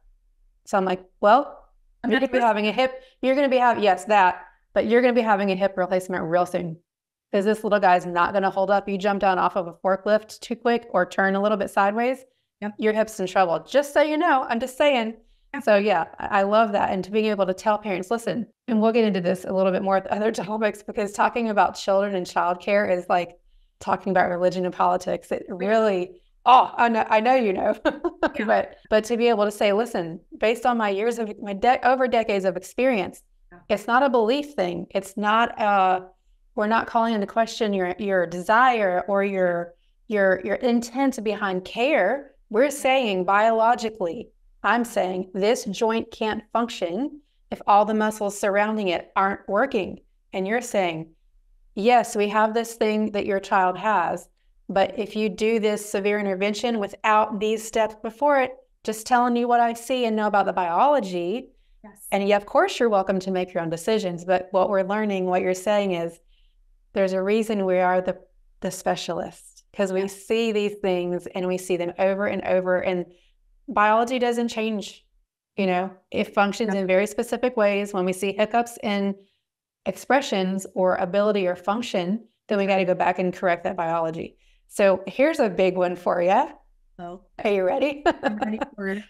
So I'm like, well, you're going to be having a hip, you're going to be having, yes, that, but you're going to be having a hip replacement real soon, because this little guy's not going to hold up. You jump down off of a forklift too quick or turn a little bit sideways, your hip's in trouble. Just so you know, I'm just saying. So yeah, I love that. And to being able to tell parents, listen, and we'll get into this a little bit more with other topics, because talking about children and childcare is like talking about religion and politics. It really, I know you know, but to be able to say, listen, based on my years of over decades of experience, it's not a belief thing. It's not we're not calling into question your desire or your intent behind care. We're saying biologically, I'm saying this joint can't function if all the muscles surrounding it aren't working. And you're saying, yes, we have this thing that your child has, but if you do this severe intervention without these steps before it, just telling you what I see and know about the biology. Yes. And yeah, of course, you're welcome to make your own decisions. But what we're learning, what you're saying is, there's a reason we are the specialists, because we see these things and we see them over and over. And biology doesn't change. It functions in very specific ways. When we see hiccups in expressions or ability or function, then we got to go back and correct that biology. So here's a big one for you. Oh, are you ready? I'm ready for it.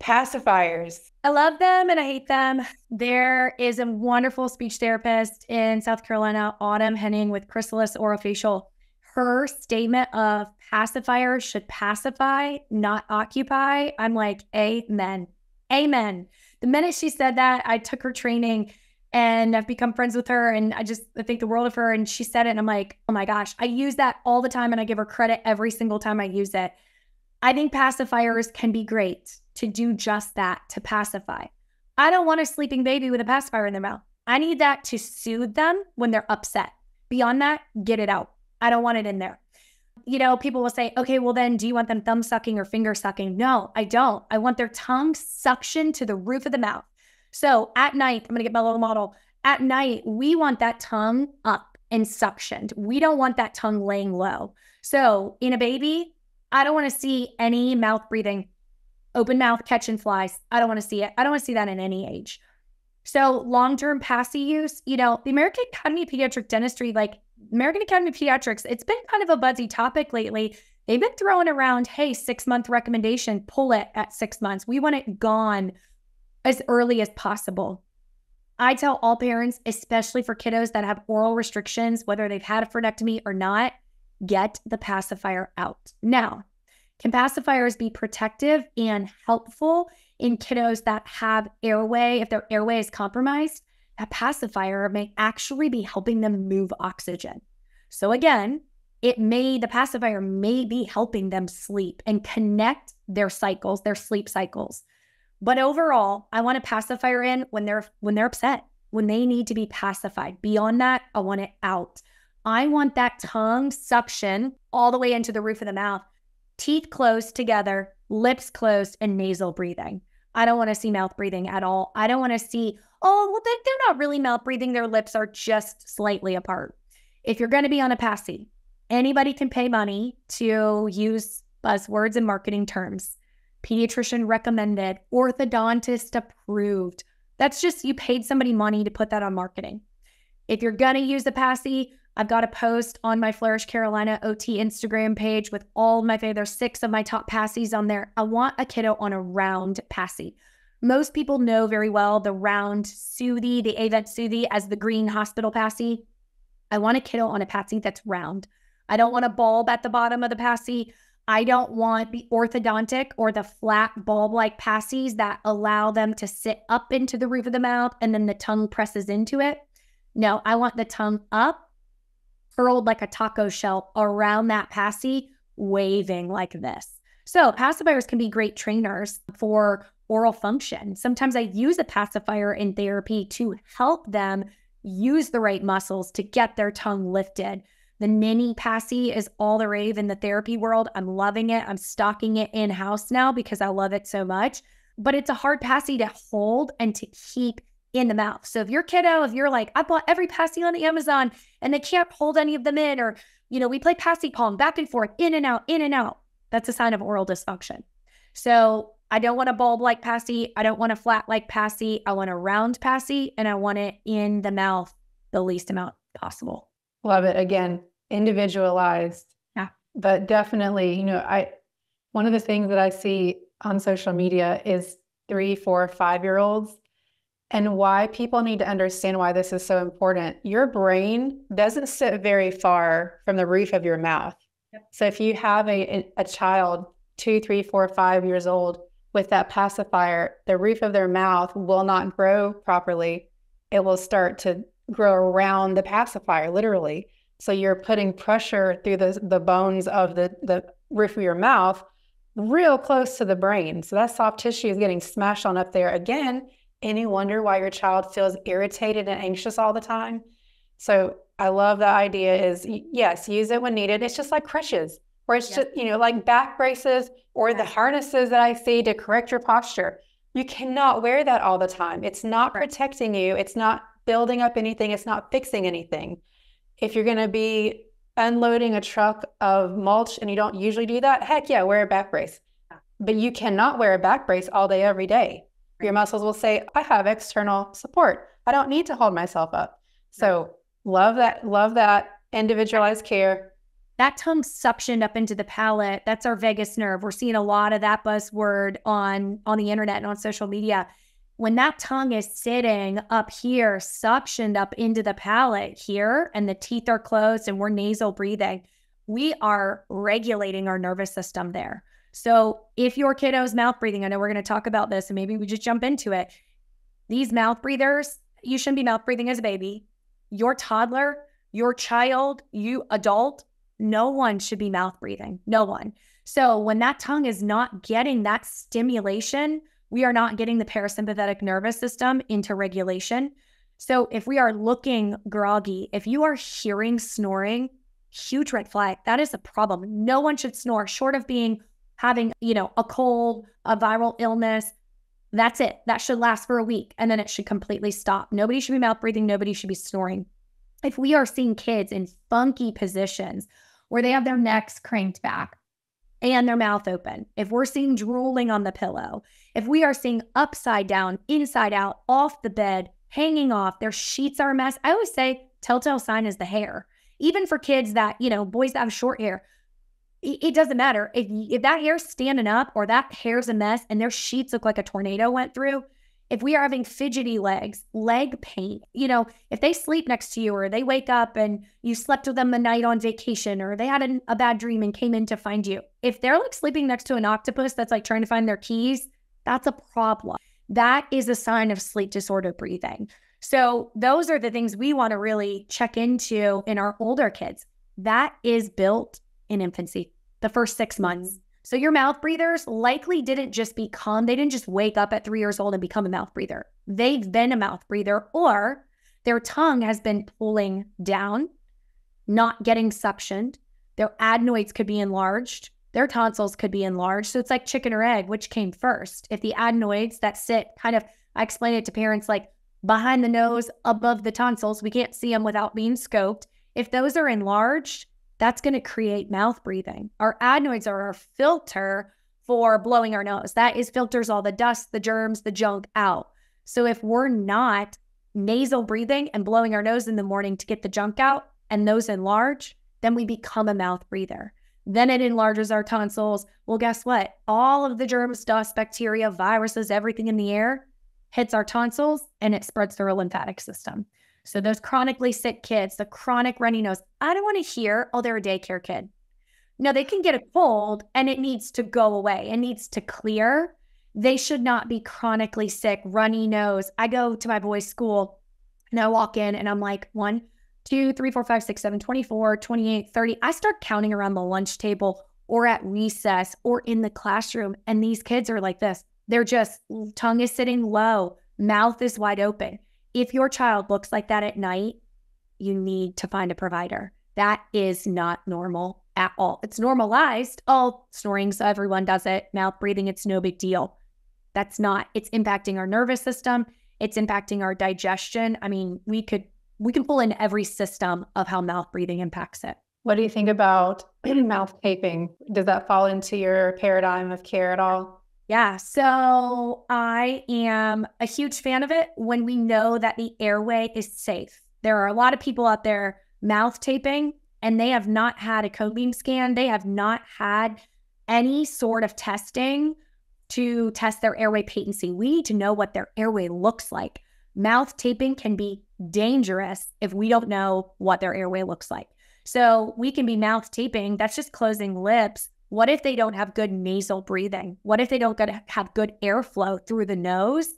Pacifiers. I love them and I hate them. There is a wonderful speech therapist in South Carolina, Autumn Henning, with Chrysalis Orofacial. Her statement of pacifiers should pacify, not occupy. I'm like, amen. Amen. The minute she said that, I took her training and I've become friends with her, and I think the world of her. And she said it and I'm like, oh my gosh, I use that all the time and I give her credit every single time I use it. I think pacifiers can be great to do just that, to pacify. I don't want a sleeping baby with a pacifier in their mouth. I need that to soothe them when they're upset. Beyond that, get it out. I don't want it in there. People will say, okay, well then, do you want them thumb sucking or finger sucking? No, I don't. I want their tongue suctioned to the roof of the mouth. So at night, I'm going to get my little model. At night, we want that tongue up and suctioned. We don't want that tongue laying low. So in a baby, I don't want to see any mouth breathing, open mouth catching flies. I don't want to see it. I don't want to see that in any age. So long-term passy use, the American Academy of Pediatric Dentistry, American Academy of Pediatrics, it's been kind of a buzzy topic lately. They've been throwing around, hey, 6-month recommendation, pull it at 6 months. We want it gone as early as possible. I tell all parents, especially for kiddos that have oral restrictions, whether they've had a frenectomy or not, get the pacifier out. Now, can pacifiers be protective and helpful in kiddos that have airway? If their airway is compromised, a pacifier may actually be helping them move oxygen. So again, the pacifier may be helping them sleep and connect their cycles, their sleep cycles. But overall, I want a pacifier in when they're upset, when they need to be pacified. Beyond that, I want it out. I want that tongue suction all the way into the roof of the mouth, teeth closed together, lips closed, and nasal breathing. I don't want to see mouth breathing at all. I don't want to see, they're not really mouth breathing. Their lips are just slightly apart. If you're going to be on a passy, anybody can pay money to use buzzwords and marketing terms. Pediatrician recommended, orthodontist approved. That's just, you paid somebody money to put that on marketing. If you're going to use a passy, I've got a post on my FlourishCarolinaOT Instagram page with all my favorite. There's 6 of my top passies on there. I want a kiddo on a round passy. Most people know very well the round Soothie, the Avent Soothie as the green hospital passy. I want a kiddo on a passy that's round. I don't want a bulb at the bottom of the passy. I don't want the orthodontic or the flat bulb-like passies that allow them to sit up into the roof of the mouth and then the tongue presses into it. No, I want the tongue up, curled like a taco shell around that passy, waving like this. So pacifiers can be great trainers for oral function. Sometimes I use a pacifier in therapy to help them use the right muscles to get their tongue lifted. The mini passy is all the rave in the therapy world. I'm loving it. I'm stocking it in-house now because I love it so much. But it's a hard passy to hold and to keep in the mouth. So if you're like, I bought every passy on Amazon and they can't hold any of them in, or, we play passy palm back and forth, in and out. That's a sign of oral dysfunction. So I don't want a bulb-like passy. I don't want a flat-like passy. I want a round passy, and I want it in the mouth the least amount possible. Love it. Again, individualized. Yeah. But definitely, one of the things that I see on social media is 3, 4, 5-year-olds, and why people need to understand why this is so important. Your brain doesn't sit very far from the roof of your mouth. Yep. So if you have a child 2, 3, 4, 5 years old with that pacifier, the roof of their mouth will not grow properly. It will start to grow around the pacifier, literally. So you're putting pressure through the bones of the roof of your mouth real close to the brain. So that soft tissue is getting smashed on up there. Again, any wonder why your child feels irritated and anxious all the time? So I love the idea is, yes, use it when needed. It's just like crutches, or it's just, like back braces or the harnesses that I see to correct your posture. You cannot wear that all the time. It's not protecting you. It's not building up anything. It's not fixing anything. If you're going to be unloading a truck of mulch and you don't usually do that, heck yeah, wear a back brace. But you cannot wear a back brace all day, every day. Your muscles will say, I have external support. I don't need to hold myself up. So love that individualized care. That tongue suctioned up into the palate, that's our vagus nerve. We're seeing a lot of that buzzword on the internet and on social media. When that tongue is sitting up here, suctioned up into the palate here, and the teeth are closed and we're nasal breathing, we are regulating our nervous system there. So if your kiddo's mouth breathing, I know we're going to talk about this and maybe we just jump into it. These mouth breathers, you shouldn't be mouth breathing as a baby. Your toddler, your child, you adult, no one should be mouth breathing. No one. So when that tongue is not getting that stimulation, we are not getting the parasympathetic nervous system into regulation. So if we are looking groggy, if you are hearing snoring, huge red flag. That is a problem. No one should snore short of having, a cold, a viral illness. That's it. That should last for a week and then it should completely stop. Nobody should be mouth breathing. Nobody should be snoring. If we are seeing kids in funky positions where they have their necks cranked back and their mouth open, if we're seeing drooling on the pillow, if we are seeing upside down, inside out, off the bed, hanging off. Their sheets are a mess. I always say telltale sign is the hair. Even for kids that, boys that have short hair, it doesn't matter. If that hair's standing up or that hair's a mess and their sheets look like a tornado went through, if we are having fidgety legs, leg pain, if they sleep next to you or they wake up and you slept with them the night on vacation or they had a bad dream and came in to find you, if they're like sleeping next to an octopus that's like trying to find their keys, that's a problem. That is a sign of sleep disordered breathing. So those are the things we want to really check into in our older kids. That is built in infancy, the first 6 months. So your mouth breathers likely didn't just become, they didn't just wake up at 3 years old and become a mouth breather. They've been a mouth breather, or their tongue has been pulling down, not getting suctioned. Their adenoids could be enlarged. Their tonsils could be enlarged. So it's like chicken or egg, which came first? If the adenoids that sit kind of, I explain it to parents like behind the nose, above the tonsils, we can't see them without being scoped. If those are enlarged, that's going to create mouth breathing. Our adenoids are our filter for blowing our nose. That filters all the dust, the germs, the junk out. So if we're not nasal breathing and blowing our nose in the morning to get the junk out and those enlarge, then we become a mouth breather. Then it enlarges our tonsils. Well, guess what? All of the germs, dust, bacteria, viruses, everything in the air hits our tonsils and it spreads through our lymphatic system. So those chronically sick kids, the chronic runny nose, I don't want to hear, oh, they're a daycare kid. No, they can get a cold and it needs to go away. It needs to clear. They should not be chronically sick, runny nose. I go to my boys' school and I walk in and I'm like 1, 2, 3, 4, 5, 6, 7, 24, 28, 30. I start counting around the lunch table or at recess or in the classroom. And these kids are like this. They're just, tongue is sitting low, mouth is wide open. If your child looks like that at night, you need to find a provider. That is not normal at all. It's normalized. Oh, snoring, so everyone does it. Mouth breathing, it's no big deal. That's not. It's impacting our nervous system. It's impacting our digestion. I mean, we can pull in every system of how mouth breathing impacts it. What do you think about mouth taping? Does that fall into your paradigm of care at all? Yeah, so I am a huge fan of it when we know that the airway is safe. There are a lot of people out there mouth taping and they have not had a cone beam scan. They have not had any sort of testing to test their airway patency. We need to know what their airway looks like. Mouth taping can be dangerous if we don't know what their airway looks like. So we can be mouth taping, that's just closing lips. What if they don't have good nasal breathing? What if they don't have good airflow through the nose?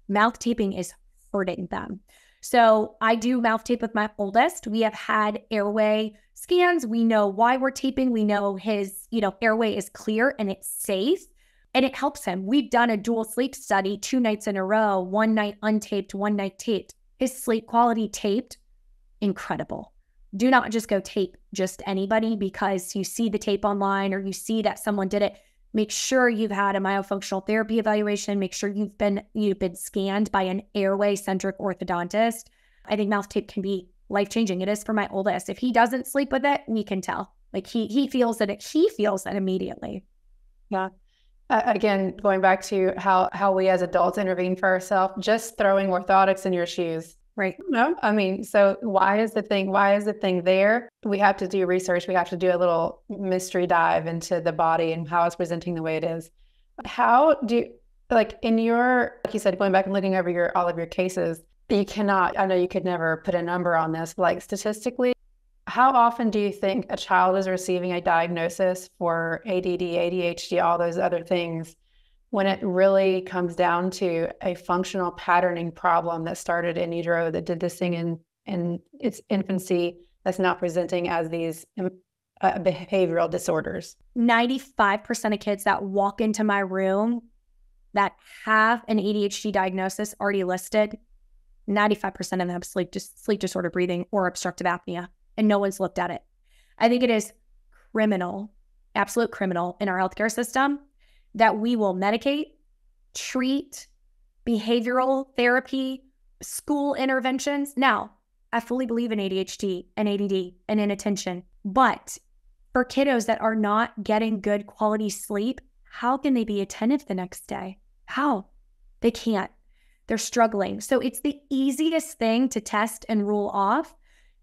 Mouth taping is hurting them. So I do mouth tape with my oldest. We have had airway scans. We know why we're taping. We know his, airway is clear and it's safe and it helps him. We've done a dual sleep study 2 nights in a row, 1 night untaped, 1 night taped. His sleep quality taped, incredible. Do not just go tape just anybody because you see the tape online or you see that someone did it. Make sure you've had a myofunctional therapy evaluation. Make sure you've been scanned by an airway-centric orthodontist. I think mouth tape can be life-changing. It is for my oldest. If he doesn't sleep with it, we can tell. Like he feels it. He feels it immediately. Yeah. Again, going back to how we as adults intervene for ourselves, just throwing orthotics in your shoes. Right. No, I mean, so why is the thing there? We have to do research. We have to do a little mystery dive into the body and how it's presenting the way it is. How do you, like you said, going back and looking over all of your cases, you cannot, I know you could never put a number on this, but like statistically, how often do you think a child is receiving a diagnosis for ADD, ADHD, all those other things, when it really comes down to a functional patterning problem that started in utero, that did this thing in its infancy, that's now presenting as these behavioral disorders? 95% of kids that walk into my room that have an ADHD diagnosis already listed, 95% of them have sleep disorder breathing or obstructive apnea, and no one's looked at it. I think it is criminal, absolute criminal in our healthcare system that we will medicate, treat, behavioral therapy, school interventions. Now, I fully believe in ADHD and ADD and inattention, but for kiddos that are not getting good quality sleep, how can they be attentive the next day? How? They can't. they're struggling. So it's the easiest thing to test and rule off.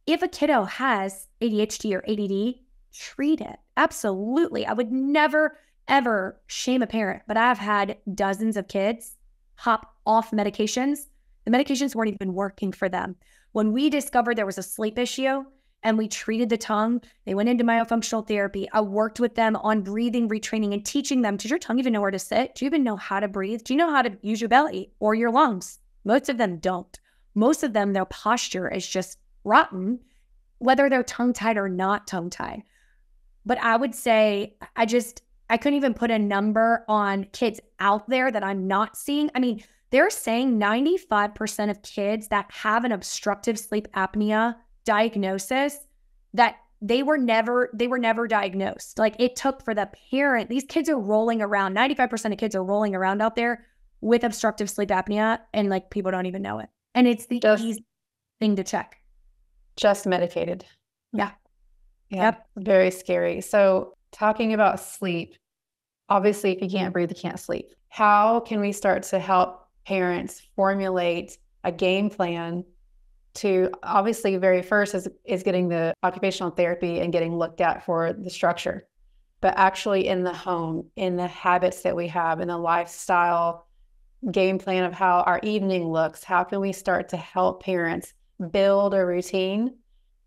If a kiddo has ADHD or ADD, treat it. Absolutely. I would never, ever shame a parent, but I've had dozens of kids hop off medications. The medications weren't even working for them. When we discovered there was a sleep issue and we treated the tongue, they went into myofunctional therapy. I worked with them on breathing retraining and teaching them, does your tongue even know where to sit? Do you even know how to breathe? Do you know how to use your belly or your lungs? Most of them don't. Most of them, their posture is just rotten, whether they're tongue-tied or not tongue-tied. But I would say, I couldn't even put a number on kids out there that I'm not seeing. I mean, they're saying 95% of kids that have an obstructive sleep apnea diagnosis, that they were never diagnosed. Like, it took for the parent, these kids are rolling around, 95% of kids are rolling around out there with obstructive sleep apnea, and like, people don't even know it. And it's the easy thing to check. Just medicated. Yeah. Yep. Very scary. So talking about sleep, obviously, if you can't breathe, you can't sleep. How can we start to help parents formulate a game plan to, obviously, very first is getting the occupational therapy and getting looked at for the structure, but actually in the home, in the habits that we have, in the lifestyle game plan of how our evening looks, how can we start to help parents build a routine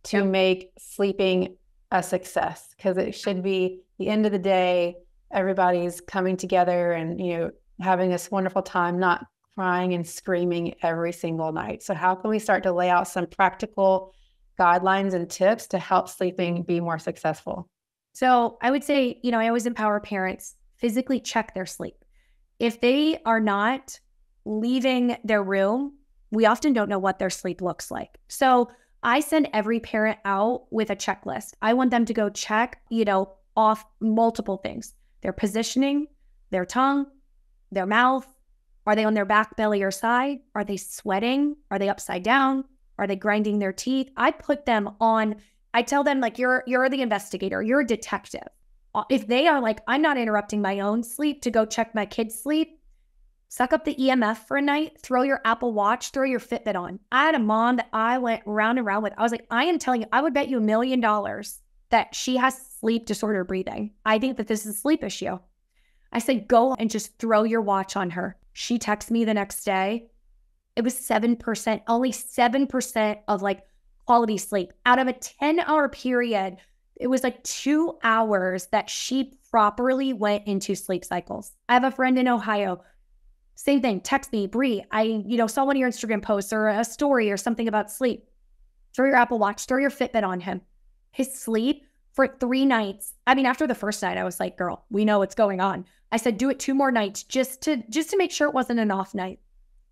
to make sleeping a success? Because it should be the end of the day, everybody's coming together and, having this wonderful time, not crying and screaming every single night. So how can we start to lay out some practical guidelines and tips to help sleeping be more successful? So I would say, I always empower parents, physically check their sleep. If they are not leaving their room, we often don't know what their sleep looks like. So I send every parent out with a checklist. I want them to go check, off multiple things: their positioning, their tongue, their mouth. Are they on their back, belly, or side? Are they sweating? Are they upside down? Are they grinding their teeth? I tell them, like, you're the investigator, you're a detective. If they are like, I'm not interrupting my own sleep to go check my kid's sleep, suck up the EMF for a night, throw your Apple Watch, throw your Fitbit on. I had a mom that I went round and round with. I was like, I am telling you, I would bet you $1 million that she has sleep disorder breathing. I think that this is a sleep issue. I said, go and just throw your watch on her. She texted me the next day. It was 7%, only 7% of like quality sleep. Out of a 10-hour period, it was like 2 hours that she properly went into sleep cycles. I have a friend in Ohio, same thing, text me, Bri, I saw one of your Instagram posts or a story or something about sleep. Throw your Apple Watch, throw your Fitbit on him. His sleep for 3 nights. I mean, after the first night, I was like, girl, we know what's going on. I said, do it 2 more nights just to make sure it wasn't an off night.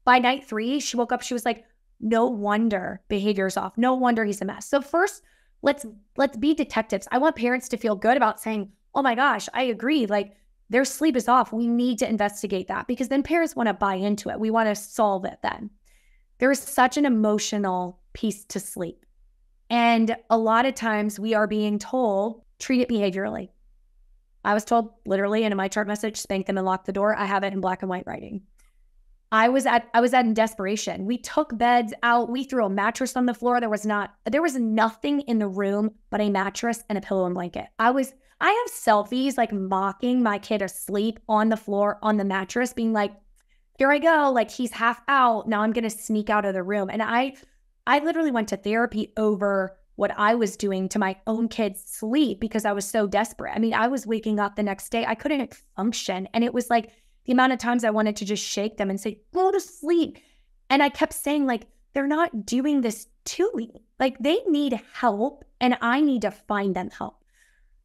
By night 3, she woke up, she was like, no wonder behavior's off. No wonder he's a mess. So first, let's be detectives. I want parents to feel good about saying, oh my gosh, I agree. Like, their sleep is off. We need to investigate that, because then parents want to buy into it. We want to solve it then. There is such an emotional piece to sleep. And a lot of times we are being told, treat it behaviorally. I was told literally in a MyChart message, spank them and lock the door. I have it in black and white writing. I was at in desperation. We took beds out. We threw a mattress on the floor. There was nothing in the room but a mattress and a pillow and blanket. I have selfies like mocking my kid asleep on the floor on the mattress, being like, here I go. Like, he's half out. Now I'm going to sneak out of the room. And I literally went to therapy over what I was doing to my own kid's sleep because I was so desperate. I mean, I was waking up the next day. I couldn't function. And it was like the amount of times I wanted to just shake them and say, go to sleep. And I kept saying, like, they're not doing this to me. Like, they need help and I need to find them help.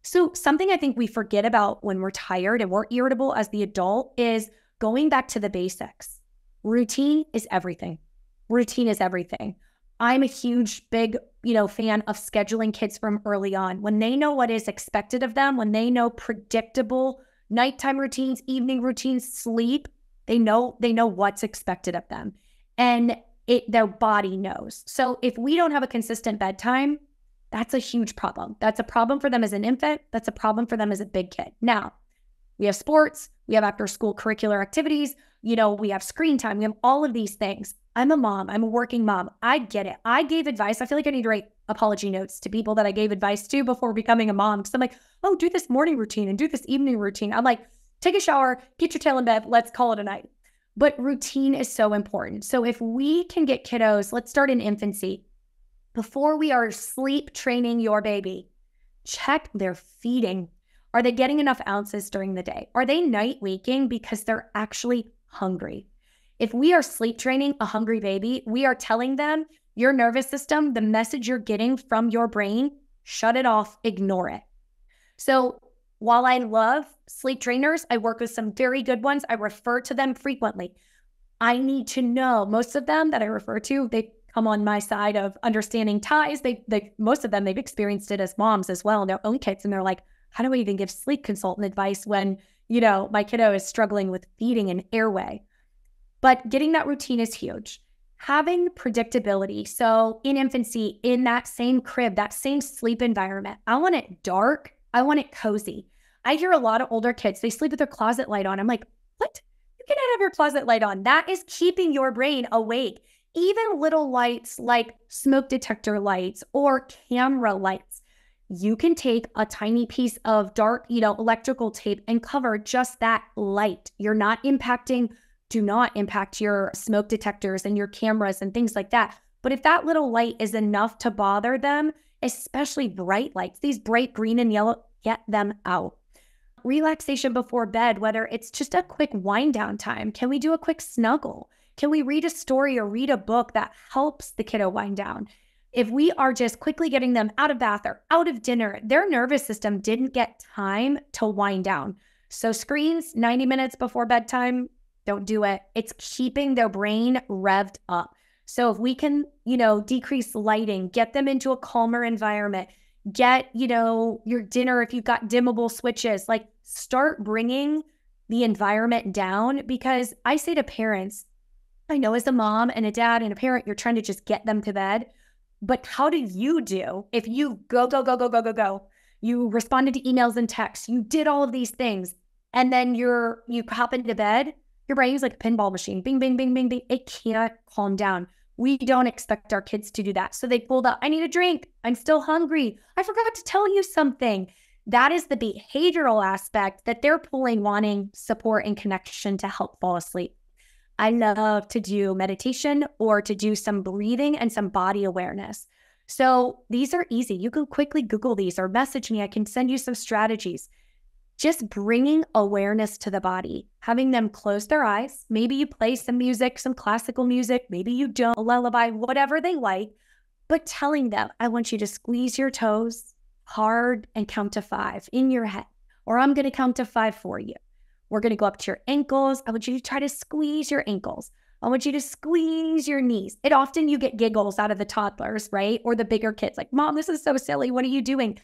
So something I think we forget about when we're tired and we're irritable as the adult is going back to the basics. Routine is everything. Routine is everything. I'm a huge, big, fan of scheduling kids from early on. When they know what is expected of them, when they know predictable nighttime routines, evening routines, sleep, they know what's expected of them. And their body knows. So if we don't have a consistent bedtime, that's a huge problem. That's a problem for them as an infant. That's a problem for them as a big kid. Now, we have sports, we have after school curricular activities. We have screen time. We have all of these things. I'm a mom. I'm a working mom. I get it. I gave advice. I feel like I need to write apology notes to people that I gave advice to before becoming a mom. Because I'm like, oh, do this morning routine and do this evening routine. I'm like, take a shower, get your tail in bed. Let's call it a night. But routine is so important. So if we can get kiddos, let's start in infancy. Before we are sleep training your baby, check their feeding. Are they getting enough ounces during the day? Are they night waking because they're actually hungry? If we are sleep training a hungry baby, we are telling them, your nervous system, the message you're getting from your brain, shut it off, ignore it. So while I love sleep trainers, I work with some very good ones. I refer to them frequently. I need to know, most of them that I refer to, they come on my side of understanding ties. Most of them, they've experienced it as moms as well, and their own kids. And they're like, how do I even give sleep consultant advice when, my kiddo is struggling with feeding and airway? But getting that routine is huge. Having predictability. So in infancy, in that same crib, that same sleep environment, I want it dark. I want it cozy. I hear a lot of older kids, they sleep with their closet light on. I'm like, what? You cannot have your closet light on. That is keeping your brain awake. Even little lights like smoke detector lights or camera lights. You can take a tiny piece of dark, electrical tape and cover just that light. Do not impact your smoke detectors and your cameras and things like that. But if that little light is enough to bother them, especially bright lights, these bright green and yellow, get them out. Relaxation before bed, whether it's just a quick wind down time. Can we do a quick snuggle? Can we read a story or read a book that helps the kiddo wind down? If we are just quickly getting them out of bath or out of dinner, their nervous system didn't get time to wind down. So screens 90 minutes before bedtime, don't do it. It's keeping their brain revved up. So if we can, decrease lighting, get them into a calmer environment, get, your dinner, if you've got dimmable switches, like start bringing the environment down. Because I say to parents, I know as a mom and a dad and a parent, you're trying to just get them to bed. But how do you do if you go, you responded to emails and texts, you did all of these things, and then you hop into bed, your brain's like a pinball machine, bing, bing, bing, bing, bing. It can't calm down. We don't expect our kids to do that. So they pulled out, I need a drink. I'm still hungry. I forgot to tell you something. That is the behavioral aspect that they're pulling, wanting support and connection to help fall asleep. I love to do meditation or to do some breathing and some body awareness. So these are easy. You can quickly Google these or message me. I can send you some strategies. Just bringing awareness to the body, having them close their eyes. Maybe you play some music, some classical music. Maybe you don't, a lullaby, whatever they like, but telling them, I want you to squeeze your toes hard and count to 5 in your head, or I'm going to count to 5 for you. We're going to go up to your ankles. I want you to try to squeeze your ankles. I want you to squeeze your knees. Often you get giggles out of the toddlers, right? Or the bigger kids like, Mom, this is so silly. What are you doing?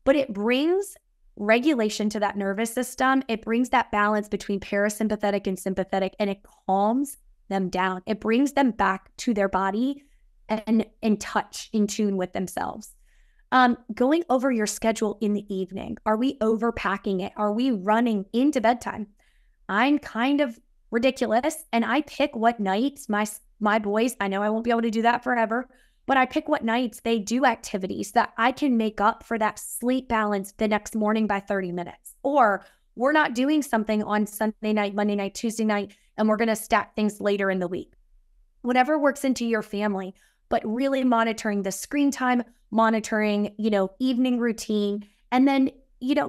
But it brings regulation to that nervous system. It brings that balance between parasympathetic and sympathetic, and it calms them down. It brings them back to their body and in touch, in tune with themselves. Going over your schedule in the evening. Are we overpacking it? Are we running into bedtime? I'm kind of ridiculous, and I pick what nights my boys, I know I won't be able to do that forever, but I pick what nights they do activities that I can make up for that sleep balance the next morning by 30 minutes. Or we're not doing something on Sunday night, Monday night, Tuesday night, and we're going to stack things later in the week. Whatever works into your family, but really monitoring the screen time, monitoring, evening routine, and then,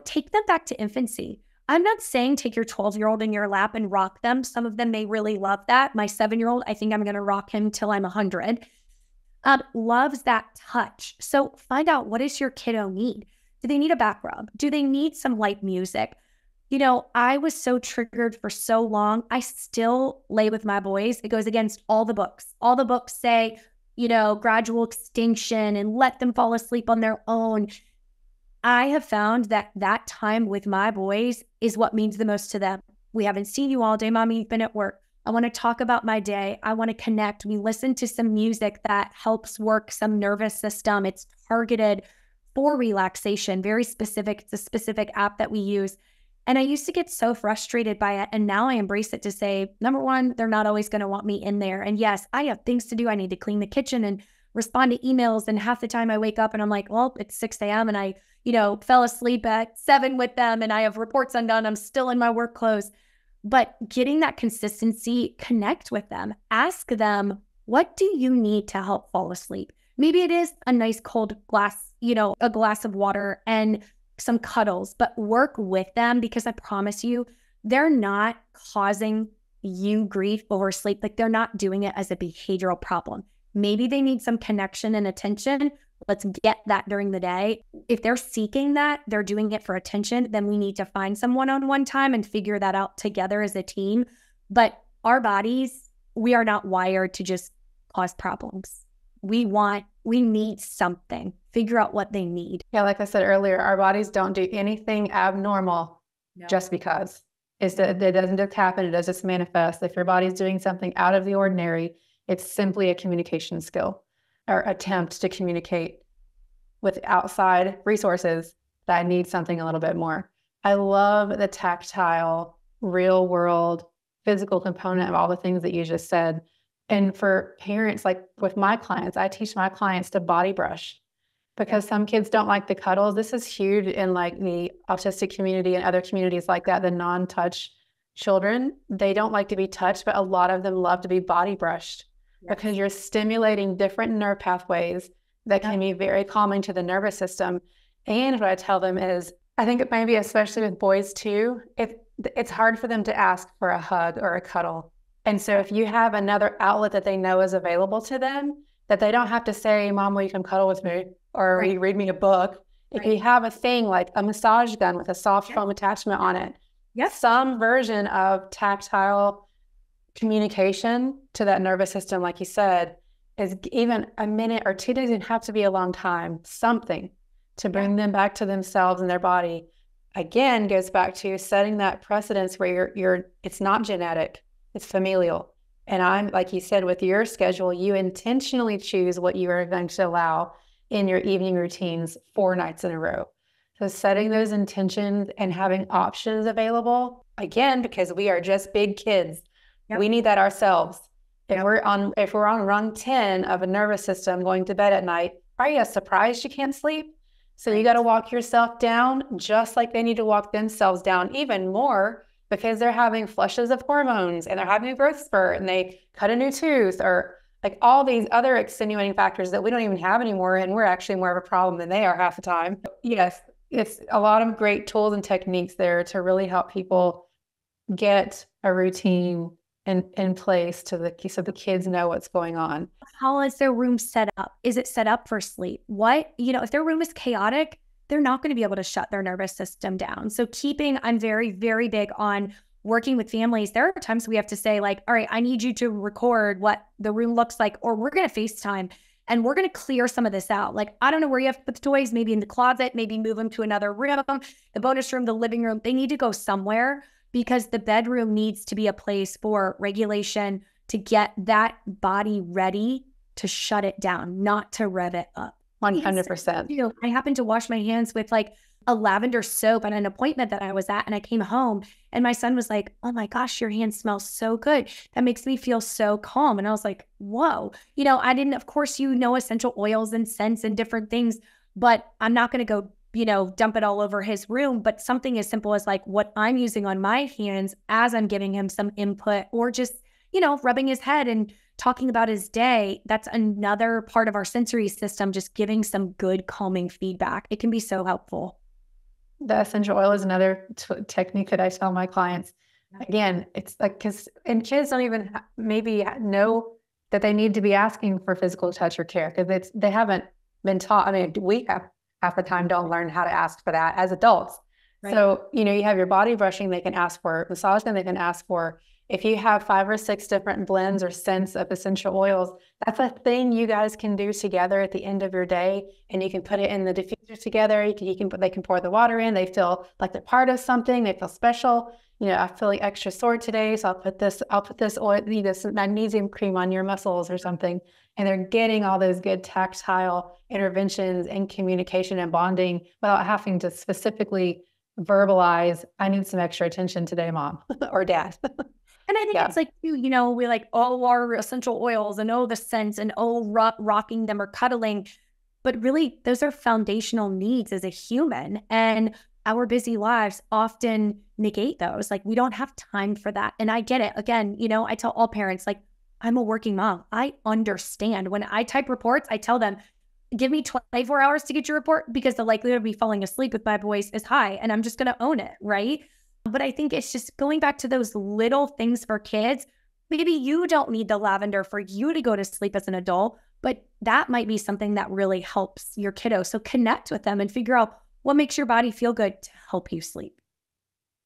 take them back to infancy. I'm not saying take your 12-year-old in your lap and rock them. Some of them may really love that. My 7-year-old, I think I'm going to rock him till I'm 100. Loves that touch. So find out, what does your kiddo need? Do they need a back rub? Do they need some light music? I was so triggered for so long. I still lay with my boys. It goes against all the books. All the books say, gradual extinction and let them fall asleep on their own. I have found that time with my boys is what means the most to them. We haven't seen you all day, Mommy. You've been at work. I want to talk about my day. I want to connect. We listen to some music that helps work some nervous system. It's targeted for relaxation, very specific. It's a specific app that we use. And I used to get so frustrated by it. And now I embrace it to say, number one, they're not always going to want me in there. And yes, I have things to do. I need to clean the kitchen and respond to emails. And half the time I wake up and I'm like, well, it's 6 a.m. and I, fell asleep at 7 with them and I have reports undone. I'm still in my work clothes. But getting that consistency, connect with them, ask them, what do you need to help fall asleep? Maybe it is a nice cold glass, a glass of water and some cuddles, but work with them, because I promise you, they're not causing you grief over sleep. Like, they're not doing it as a behavioral problem. Maybe they need some connection and attention. Let's get that during the day. If they're seeking that, they're doing it for attention, then we need to find some one-on-one time and figure that out together as a team. But our bodies, we are not wired to just cause problems. We need something. Figure out what they need. Yeah, like I said earlier, our bodies don't do anything abnormal just because. It doesn't just happen. It does just manifest. If your body's doing something out of the ordinary, it's simply a communication skill or attempt to communicate with outside resources that I need something a little bit more. I love the tactile, real world, physical component of all the things that you just said. And for parents, like with my clients, I teach my clients to body brush, because some kids don't like the cuddles. This is huge in like the autistic community and other communities like that, the non-touch children. They don't like to be touched, but a lot of them love to be body brushed because you're stimulating different nerve pathways that can be very calming to the nervous system. And what I tell them is, I think it maybe especially with boys too, it's hard for them to ask for a hug or a cuddle. And so if you have another outlet that they know is available to them, that they don't have to say, Mom, will you come cuddle with me? Or will you read me a book? If you have a thing like a massage gun with a soft foam attachment on it, some version of tactile communication to that nervous system, like you said, is even a minute or 2 days, doesn't have to be a long time, something to bring them back to themselves and their body. Again, goes back to setting that precedence where it's not genetic, it's familial. And I'm, like you said, with your schedule, you intentionally choose what you are going to allow in your evening routines 4 nights in a row. So setting those intentions and having options available, again, because we are just big kids, we need that ourselves. If we're on rung 10 of a nervous system going to bed at night, are you surprised you can't sleep? So you got to walk yourself down just like they need to walk themselves down, even more, because they're having flushes of hormones and they're having a growth spurt and they cut a new tooth, or like all these other extenuating factors that we don't even have anymore. And we're actually more of a problem than they are half the time. Yes, it's a lot of great tools and techniques there to really help people get a routine in place so the kids know what's going on. How is their room set up? Is it set up for sleep? If their room is chaotic, they're not going to be able to shut their nervous system down. So I'm very, very big on working with families. There are times we have to say like, all right, I need you to record what the room looks like, or we're going to FaceTime and we're going to clear some of this out. Like, I don't know where you have to put the toys, maybe in the closet, maybe move them to another room, the bonus room, the living room. They need to go somewhere, because the bedroom needs to be a place for regulation, to get that body ready to shut it down, not to rev it up. 100%. I happened to wash my hands with like a lavender soap at an appointment that I was at, and I came home and my son was like, oh my gosh, your hands smell so good. That makes me feel so calm. And I was like, whoa, I didn't, of course, essential oils and scents and different things, but I'm not going to go dump it all over his room. But something as simple as like what I'm using on my hands as I'm giving him some input, or just, rubbing his head and talking about his day. That's another part of our sensory system, just giving some good calming feedback. It can be so helpful. The essential oil is another technique that I tell my clients. Again, it's like, and kids don't even maybe know that they need to be asking for physical touch or care, because they haven't been taught. I mean, we have half the time don't learn how to ask for that as adults. Right. So, you have your body brushing they can ask for, massaging they can ask for. If you have 5 or 6 different blends or scents of essential oils, that's a thing you guys can do together at the end of your day, and you can put it in the diffuser together. They can pour the water in. They feel like they're part of something. They feel special. I'm feeling extra sore today, so I'll put this oil, this magnesium cream on your muscles or something. And they're getting all those good tactile interventions and communication and bonding without having to specifically verbalize, I need some extra attention today, mom or dad. And I think it's like, we like, oh, our essential oils and oh, the scents and oh, rocking them or cuddling. But really, those are foundational needs as a human. And our busy lives often negate those. Like, we don't have time for that. And I get it. Again, I tell all parents, like, I'm a working mom. I understand. When I type reports, I tell them, give me 24 hours to get your report because the likelihood of me falling asleep with my voice is high. And I'm just going to own it. Right. But I think it's just going back to those little things for kids. Maybe you don't need the lavender for you to go to sleep as an adult, but that might be something that really helps your kiddo. So connect with them and figure out what makes your body feel good to help you sleep.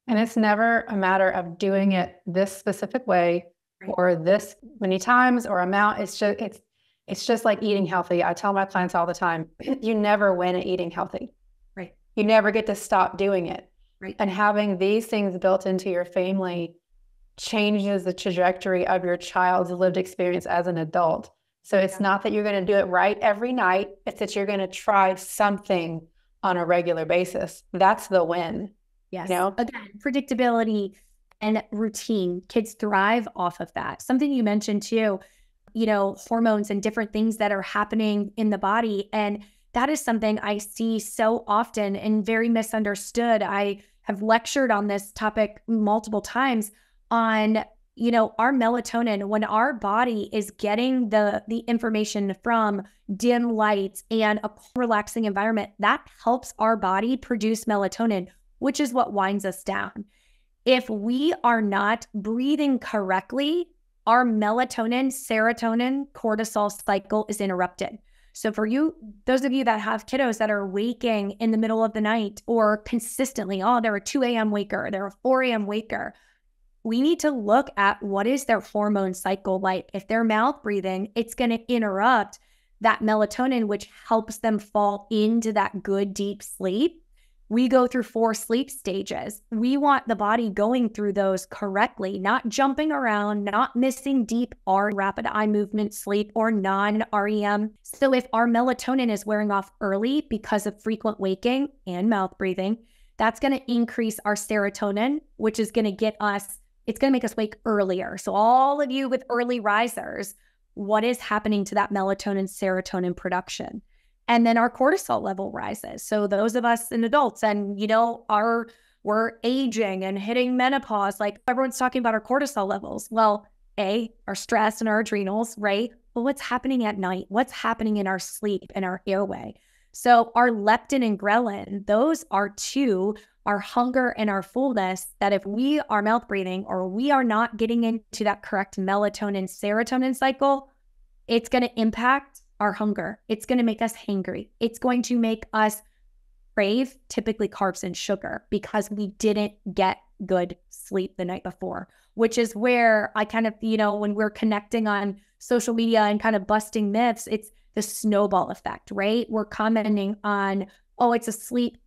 And it's never a matter of doing it this specific way or this many times or amount. It's just like eating healthy. I tell my clients all the time, you never win at eating healthy. Right. You never get to stop doing it. Right. And having these things built into your family changes the trajectory of your child's lived experience as an adult. So it's not that you're going to do it right every night. It's that you're going to try something on a regular basis. That's the win. Yes. Again, predictability and routine. Kids thrive off of that. Something you mentioned too, hormones and different things that are happening in the body. And that is something I see so often and very misunderstood. I have lectured on this topic multiple times on, our melatonin. When our body is getting the information from dim lights and a relaxing environment, that helps our body produce melatonin, which is what winds us down. If we are not breathing correctly, our melatonin, serotonin, cortisol cycle is interrupted. So for you, those of you that have kiddos that are waking in the middle of the night or consistently, they're a 2 a.m. waker, they're a 4 a.m. waker, we need to look at what is their hormone cycle like. If they're mouth breathing, it's going to interrupt that melatonin, which helps them fall into that good deep sleep. We go through 4 sleep stages. We want the body going through those correctly, not jumping around, not missing deep R, rapid eye movement sleep, or non-REM. So if our melatonin is wearing off early because of frequent waking and mouth breathing, that's going to increase our serotonin, which is going to it's going to make us wake earlier. So all of you with early risers, what is happening to that melatonin, serotonin production? And then our cortisol level rises. So those of us in adults and, we're aging and hitting menopause, like everyone's talking about our cortisol levels. Well, our stress and our adrenals, right? But what's happening at night? What's happening in our sleep and our airway? So our leptin and ghrelin, those are our hunger and our fullness, that if we are mouth breathing or we are not getting into that correct melatonin, serotonin cycle, it's going to impact our hunger. It's going to make us hangry. It's going to make us crave typically carbs and sugar because we didn't get good sleep the night before, which is where I kind of, when we're connecting on social media and kind of busting myths, it's the snowball effect, right? We're commenting on, it's a sleep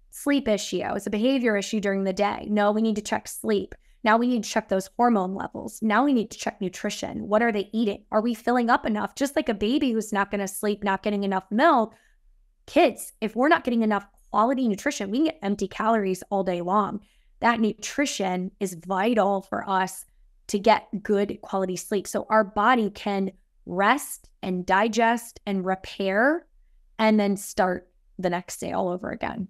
issue. It's a behavior issue during the day. No, we need to check sleep. Now we need to check those hormone levels. Now we need to check nutrition. What are they eating? Are we filling up enough? Just like a baby who's not going to sleep, not getting enough milk. Kids, if we're not getting enough quality nutrition, we can get empty calories all day long. That nutrition is vital for us to get good quality sleep. So our body can rest and digest and repair and then start the next day all over again.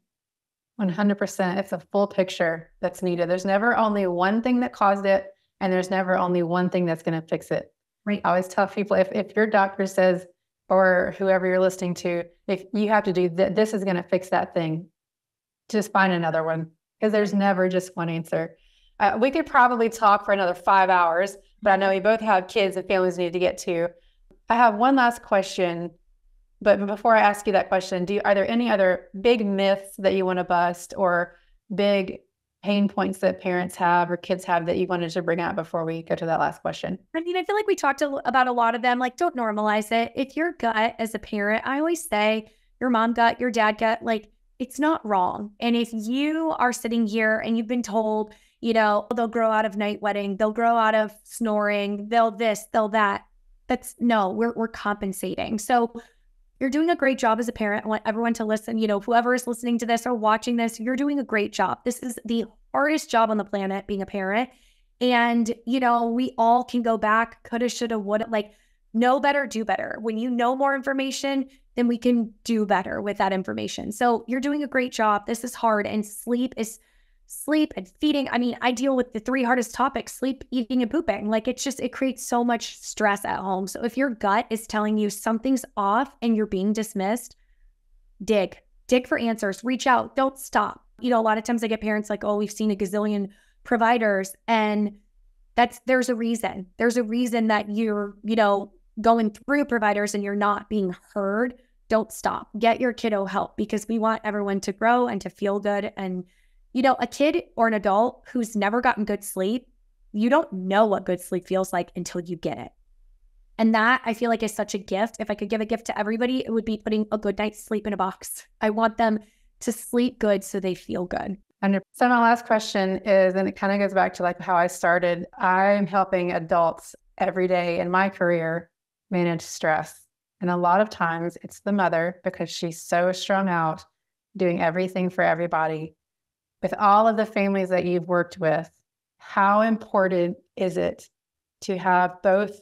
100%. It's a full picture that's needed. There's never only one thing that caused it, and there's never only one thing that's going to fix it. Right. I always tell people, if your doctor says, or whoever you're listening to, if you have to do this is going to fix that thing, just find another one, because there's never just one answer. We could probably talk for another 5 hours, but I know we both have kids and families need to get to. I have one last question. But before I ask you that question, are there any other big myths that you want to bust or big pain points that parents have or kids have that you wanted to bring out before we go to that last question? I mean, I feel like we talked about a lot of them, like don't normalize it. If your gut as a parent, I always say your mom gut, your dad gut, like it's not wrong. And if you are sitting here and you've been told, they'll grow out of night wetting, they'll grow out of snoring, they'll this, they'll that, we're compensating. So you're doing a great job as a parent. I want everyone to listen, whoever is listening to this or watching this, you're doing a great job. This is the hardest job on the planet, being a parent. And, we all can go back, coulda, shoulda, woulda, like know better, do better. When you know more information, then we can do better with that information. So you're doing a great job. This is hard. And sleep and feeding. I mean, I deal with the 3 hardest topics: sleep, eating, and pooping. Like it creates so much stress at home. So if your gut is telling you something's off and you're being dismissed, dig for answers, reach out, don't stop. A lot of times I get parents like, oh, we've seen a gazillion providers, and there's a reason. There's a reason that you're, going through providers and you're not being heard. Don't stop. Get your kiddo help, because we want everyone to grow and to feel good. And, a kid or an adult who's never gotten good sleep, you don't know what good sleep feels like until you get it. And that, I feel like, is such a gift. If I could give a gift to everybody, it would be putting a good night's sleep in a box. I want them to sleep good so they feel good. So my last question is, and it kind of goes back to like how I started, I'm helping adults every day in my career manage stress. And a lot of times it's the mother, because she's so strung out doing everything for everybody. With all of the families that you've worked with, how important is it to have both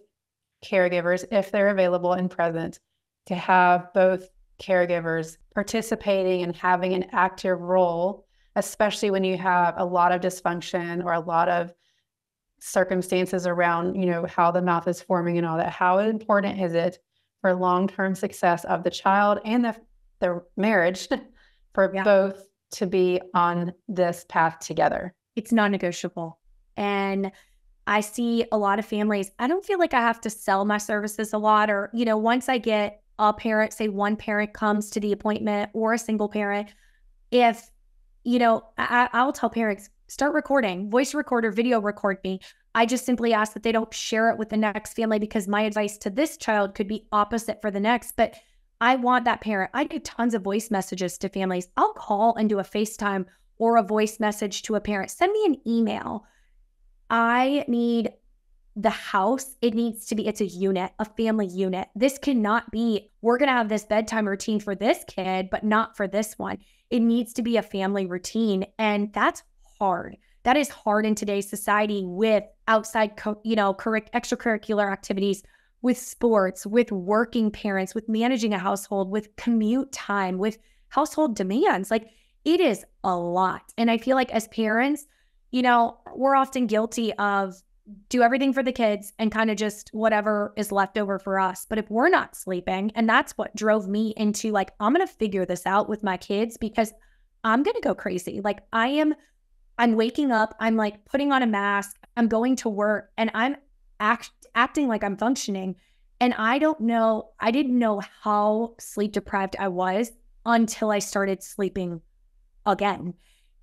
caregivers, if they're available and present, to have both caregivers participating and having an active role, especially when you have a lot of dysfunction or a lot of circumstances around, how the mouth is forming and all that? How important is it for long-term success of the child and the marriage for both to be on this path together? It's non-negotiable. And I see a lot of families, I don't feel like I have to sell my services a lot, or, once I get a parent, say one parent comes to the appointment or a single parent, if, I'll tell parents, start recording, voice recorder, video record me. I just simply ask that they don't share it with the next family, because my advice to this child could be opposite for the next. But I want that parent. I do tons of voice messages to families. I'll call and do a FaceTime or a voice message to a parent. Send me an email. I need the house. It's a unit, a family unit. This cannot be, we're going to have this bedtime routine for this kid, but not for this one. It needs to be a family routine. And that's hard. That is hard in today's society, with outside, extracurricular activities, with sports, with working parents, with managing a household, with commute time, with household demands. Like, it is a lot. And I feel like as parents, we're often guilty of do everything for the kids and kind of just whatever is left over for us. But if we're not sleeping, and that's what drove me into like, I'm going to figure this out with my kids, because I'm going to go crazy. Like, I'm waking up, I'm like putting on a mask, I'm going to work, and I'm acting like I'm functioning. And I didn't know how sleep deprived I was until I started sleeping again.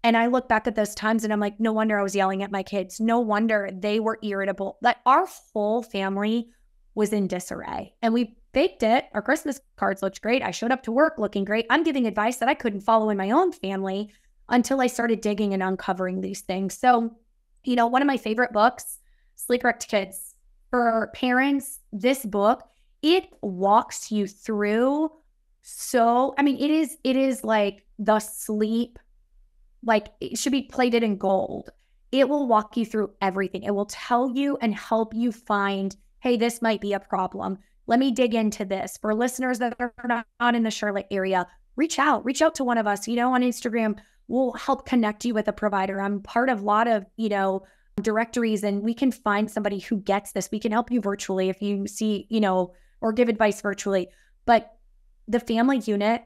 And I look back at those times and I'm like, no wonder I was yelling at my kids. No wonder they were irritable. Like, our whole family was in disarray, and we baked it. Our Christmas cards looked great. I showed up to work looking great. I'm giving advice that I couldn't follow in my own family until I started digging and uncovering these things. So, one of my favorite books, Sleep Wrecked Kids. For parents, this book, it walks you through. So, it is like the sleep, like it should be plated in gold. It will walk you through everything. It will tell you and help you find, hey, this might be a problem. Let me dig into this. For listeners that are not in the Charlotte area, reach out to one of us, on Instagram. We'll help connect you with a provider. I'm part of a lot of, directories, and we can find somebody who gets this. We can help you virtually if you see, or give advice virtually. But the family unit,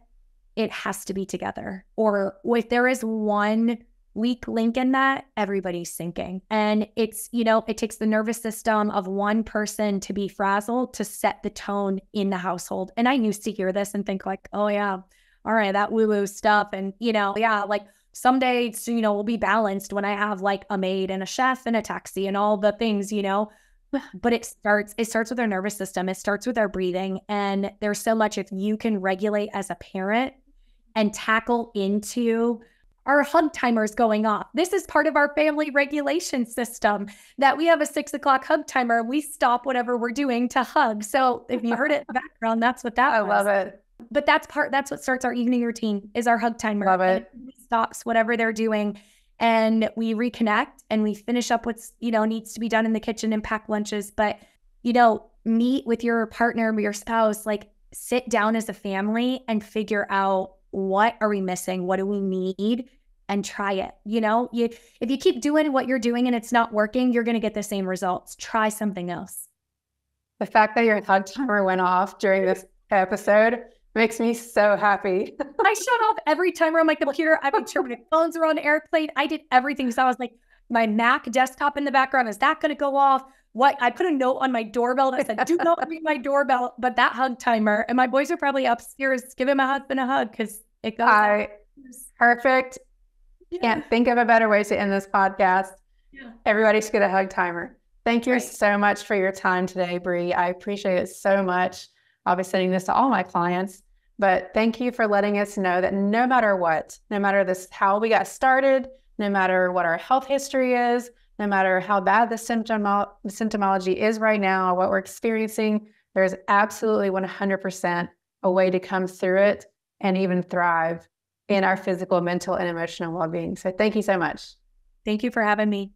it has to be together. Or if there is one weak link in that, everybody's sinking. And it's, it takes the nervous system of one person to be frazzled to set the tone in the household. And I used to hear this and think like, oh yeah, all right, that woo-woo stuff. And, like some days, we'll be balanced when I have like a maid and a chef and a taxi and all the things, but it starts with our nervous system. It starts with our breathing. And there's so much, if you can regulate as a parent and tackle into our hug timers going off. This is part of our family regulation system, that we have a 6 o'clock hug timer. We stop whatever we're doing to hug. So if you heard it in the background, that's what that was. I love it. But that's what starts our evening routine is our hug timer. Love it. Stops whatever they're doing. And we reconnect and we finish up what's, needs to be done in the kitchen and pack lunches. But, meet with your partner, your spouse, like sit down as a family and figure out what are we missing? What do we need? And try it. If you keep doing what you're doing and it's not working, you're going to get the same results. Try something else. The fact that your hug timer went off during this episode makes me so happy. I shut off every timer on my computer. I made sure my phones were on airplane. I did everything. So I was like, my Mac desktop in the background, is that going to go off? What? I put a note on my doorbell that said, do not ring my doorbell. But that hug timer, and my boys are probably upstairs giving my husband a hug because it goes perfect. Yeah. Can't think of a better way to end this podcast. Yeah. Everybody should get a hug timer. Thank you so much for your time today, Bri. I appreciate it so much. I'll be sending this to all my clients, but thank you for letting us know that no matter what, no matter how we got started, no matter what our health history is, no matter how bad the symptomology is right now, what we're experiencing, there's absolutely 100% a way to come through it and even thrive in our physical, mental, and emotional well-being. So thank you so much. Thank you for having me.